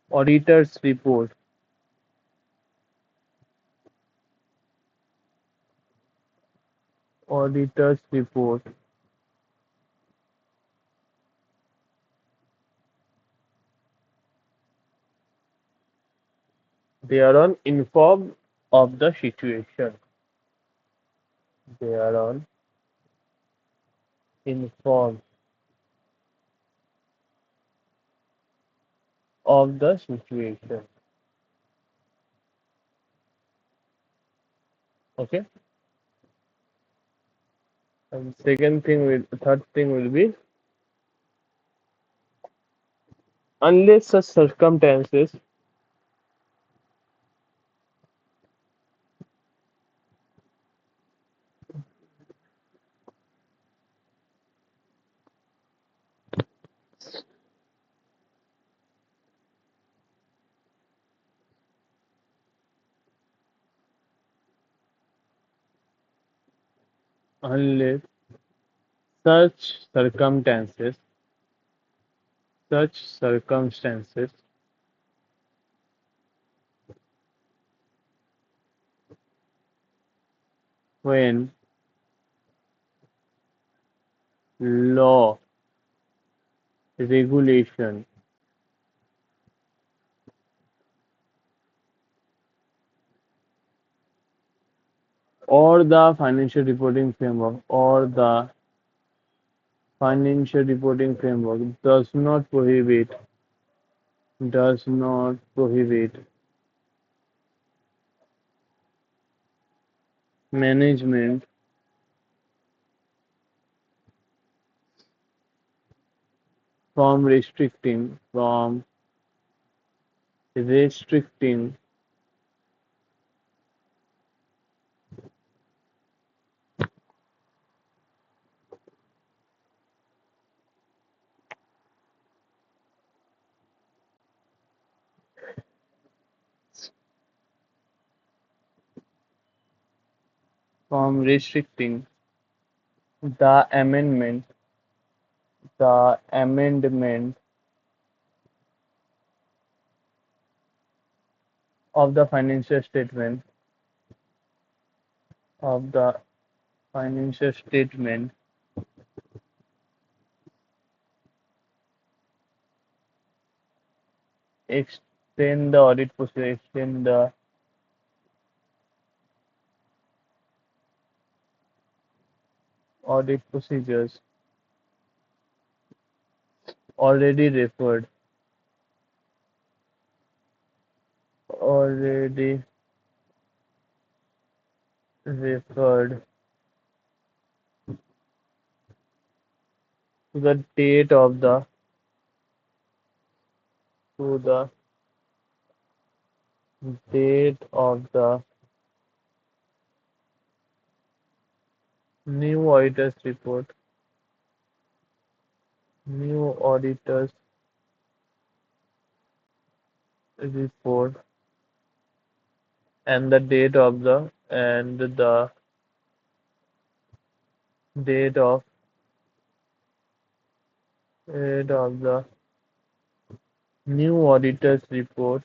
auditor's report auditor's report They are on informed of the situation. They are on informed of the situation. Okay. And third thing will be unless such circumstances unless such circumstances when law, regulation, or the financial reporting framework does not prohibit management from restricting from restricting the amendment of the of the financial statement extend the audit procedures already referred already referred to the date of the to the date of the new auditors report new auditors report and the date of the new auditors report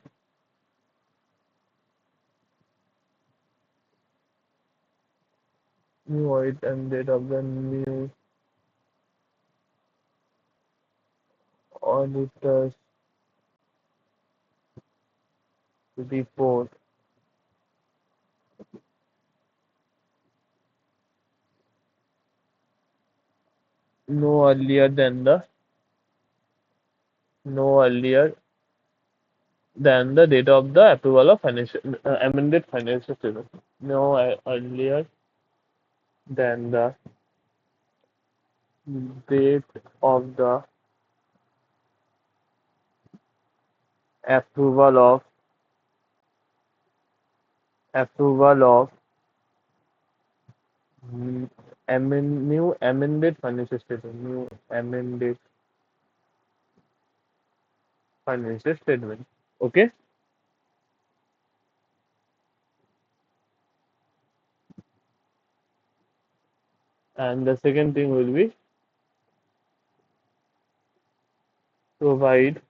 new audit and date of the new auditors report no earlier than the no earlier than the date of the approval of amended financial statement. No earlier than the date of the approval of approval of new amended financial statement. New amended financial statement. Okay, and the second thing will be provide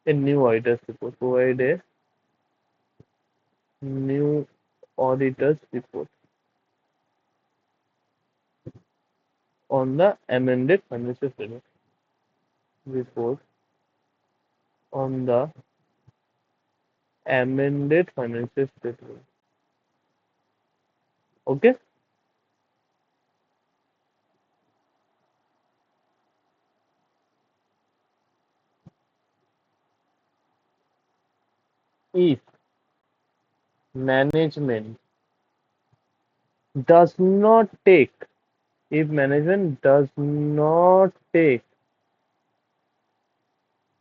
a new auditor's report. Provide a new auditor's report on the amended financial statement. Report on the amended financial statement. Okay. If management does not take, if management does not take,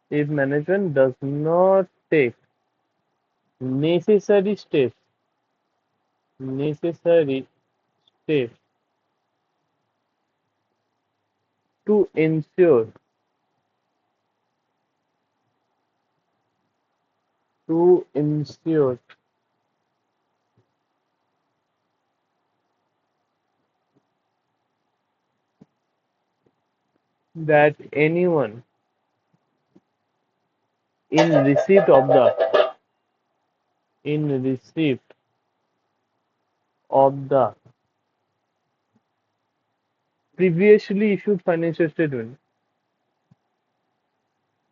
if management does not take necessary steps, necessary steps to ensure, to ensure that anyone in receipt of the, in receipt of the previously issued financial statement,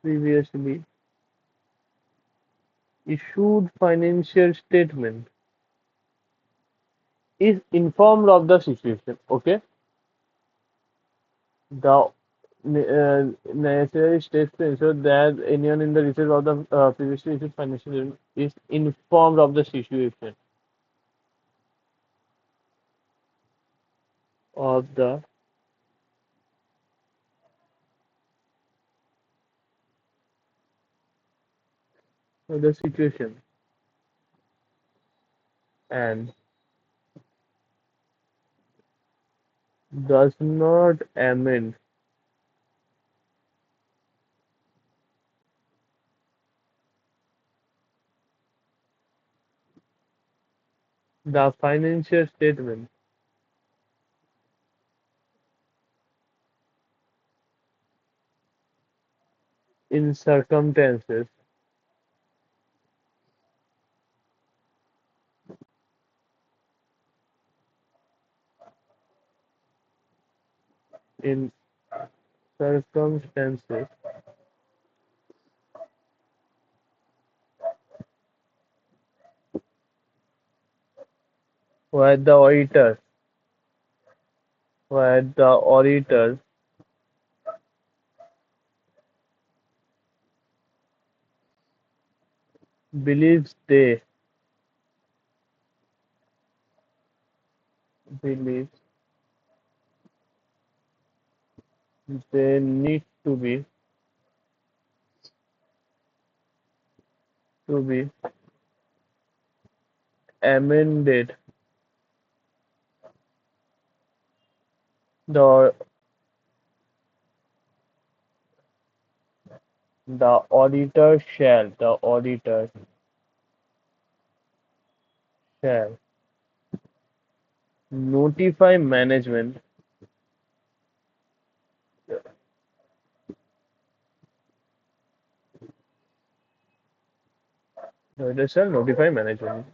previously issued financial statement is informed of the situation. Okay, the necessary steps to ensure that anyone in the receipt of the previously issued financial statement is informed of the situation and does not amend the financial statement in circumstances, in circumstances where the auditor, where the auditor believes believes they need to be amended, the the auditor shall notify management, the auditor shall notify management,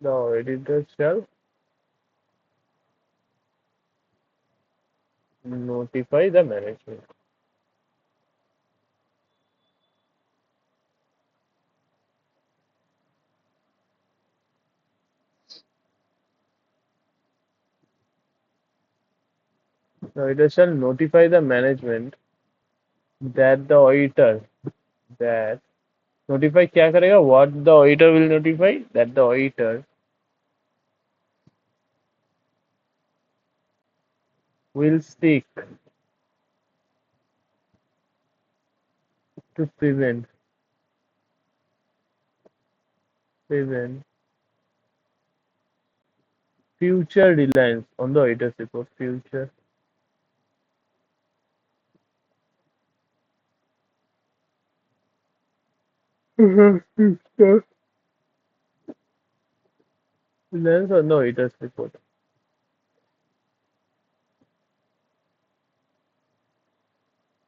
the auditor shall notify the management. The auditor shall notify the management that the auditor, that notify क्या करेगा, what the auditor will notify, that the auditor will seek to prevent future reliance on the auditor's report, future future reliance on the auditor's report,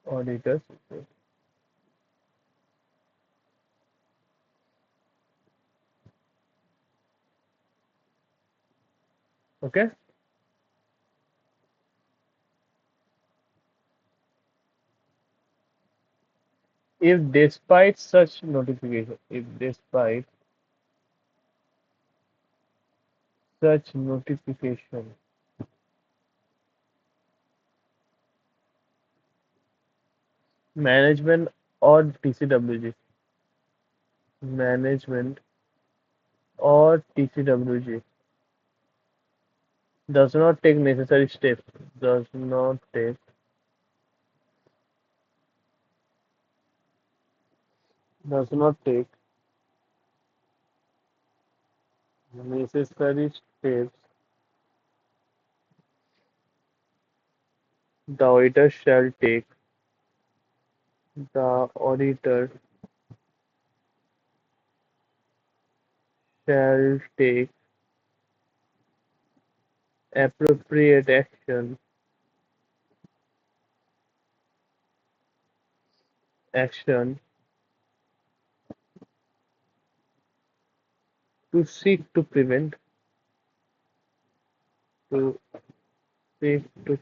auditor's report. Okay. If despite such notification, management or TCWG, management or TCWG does not take necessary steps, does not take does not take necessary steps, the auditor shall take the auditor shall take appropriate action to seek to prevent to seek to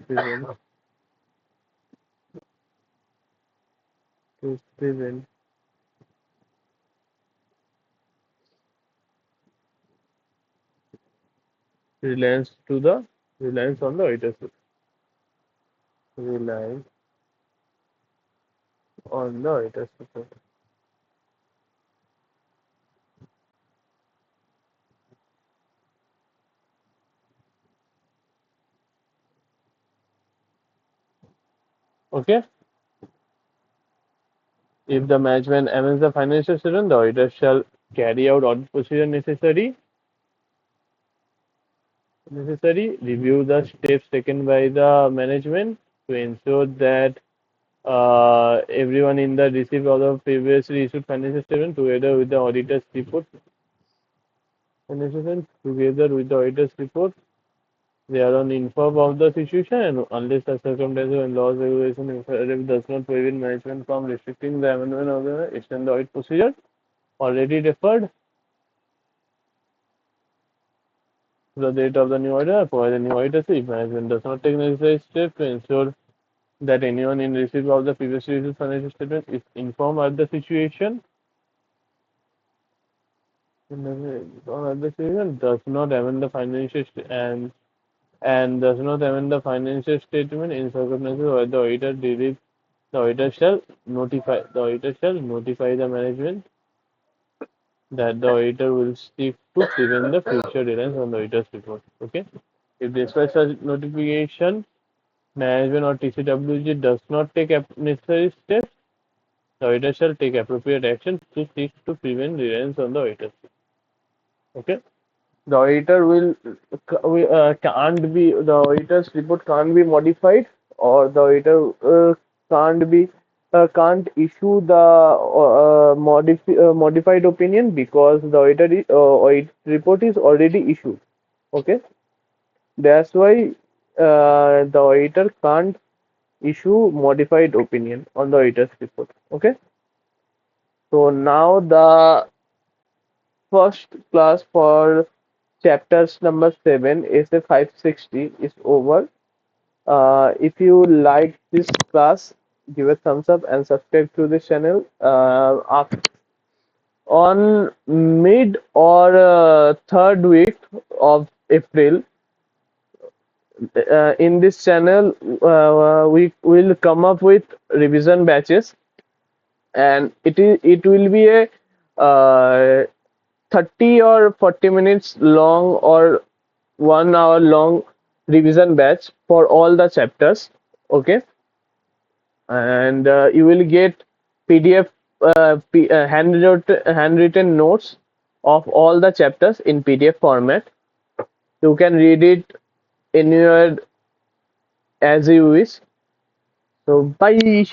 prevent reliance to the reliance on the auditor's reliance on the auditor's report. Okay. If the management amends the financial statement, the auditor shall carry out audit procedure necessary, review the steps taken by the management to ensure that everyone in the receipt of the previously issued financial statement together with the auditor's report. Financial statement together with the auditor's report, they are on informed of the situation, and unless the circumstances and laws regulation if does not prohibit management from restricting the amendment of the extend the audit procedure already referred to the date of the new order, provide the new auditor if management does not take necessary steps to ensure that anyone in receipt of the previously issued financial statement is informed of the situation. The situation does not amend the financial and does not amend the financial statement in circumstances where the auditor delivers the auditor shall notify the management that the auditor will seek to prevent the future reliance on the auditor's report. Okay. If despite such notification, management or TCWG does not take necessary steps, the auditor shall take appropriate action to seek to prevent reliance on the auditor. Okay. The auditor can't be the auditor's report can't be modified, or the auditor can't issue the modified opinion because the audit report is already issued. Okay, that's why the auditor can't issue modified opinion on the auditor's report. Okay, so now the first class for chapters number 7 essay 560 is over. If you like this class, give a thumbs up and subscribe to the channel. On mid or third week of April, in this channel, we will come up with revision batches, and it will be a 30 or 40 minutes long or 1 hour long revision batch for all the chapters. Okay, and you will get PDF handwritten notes of all the chapters in PDF format. You can read it anywhere as you wish. So bye.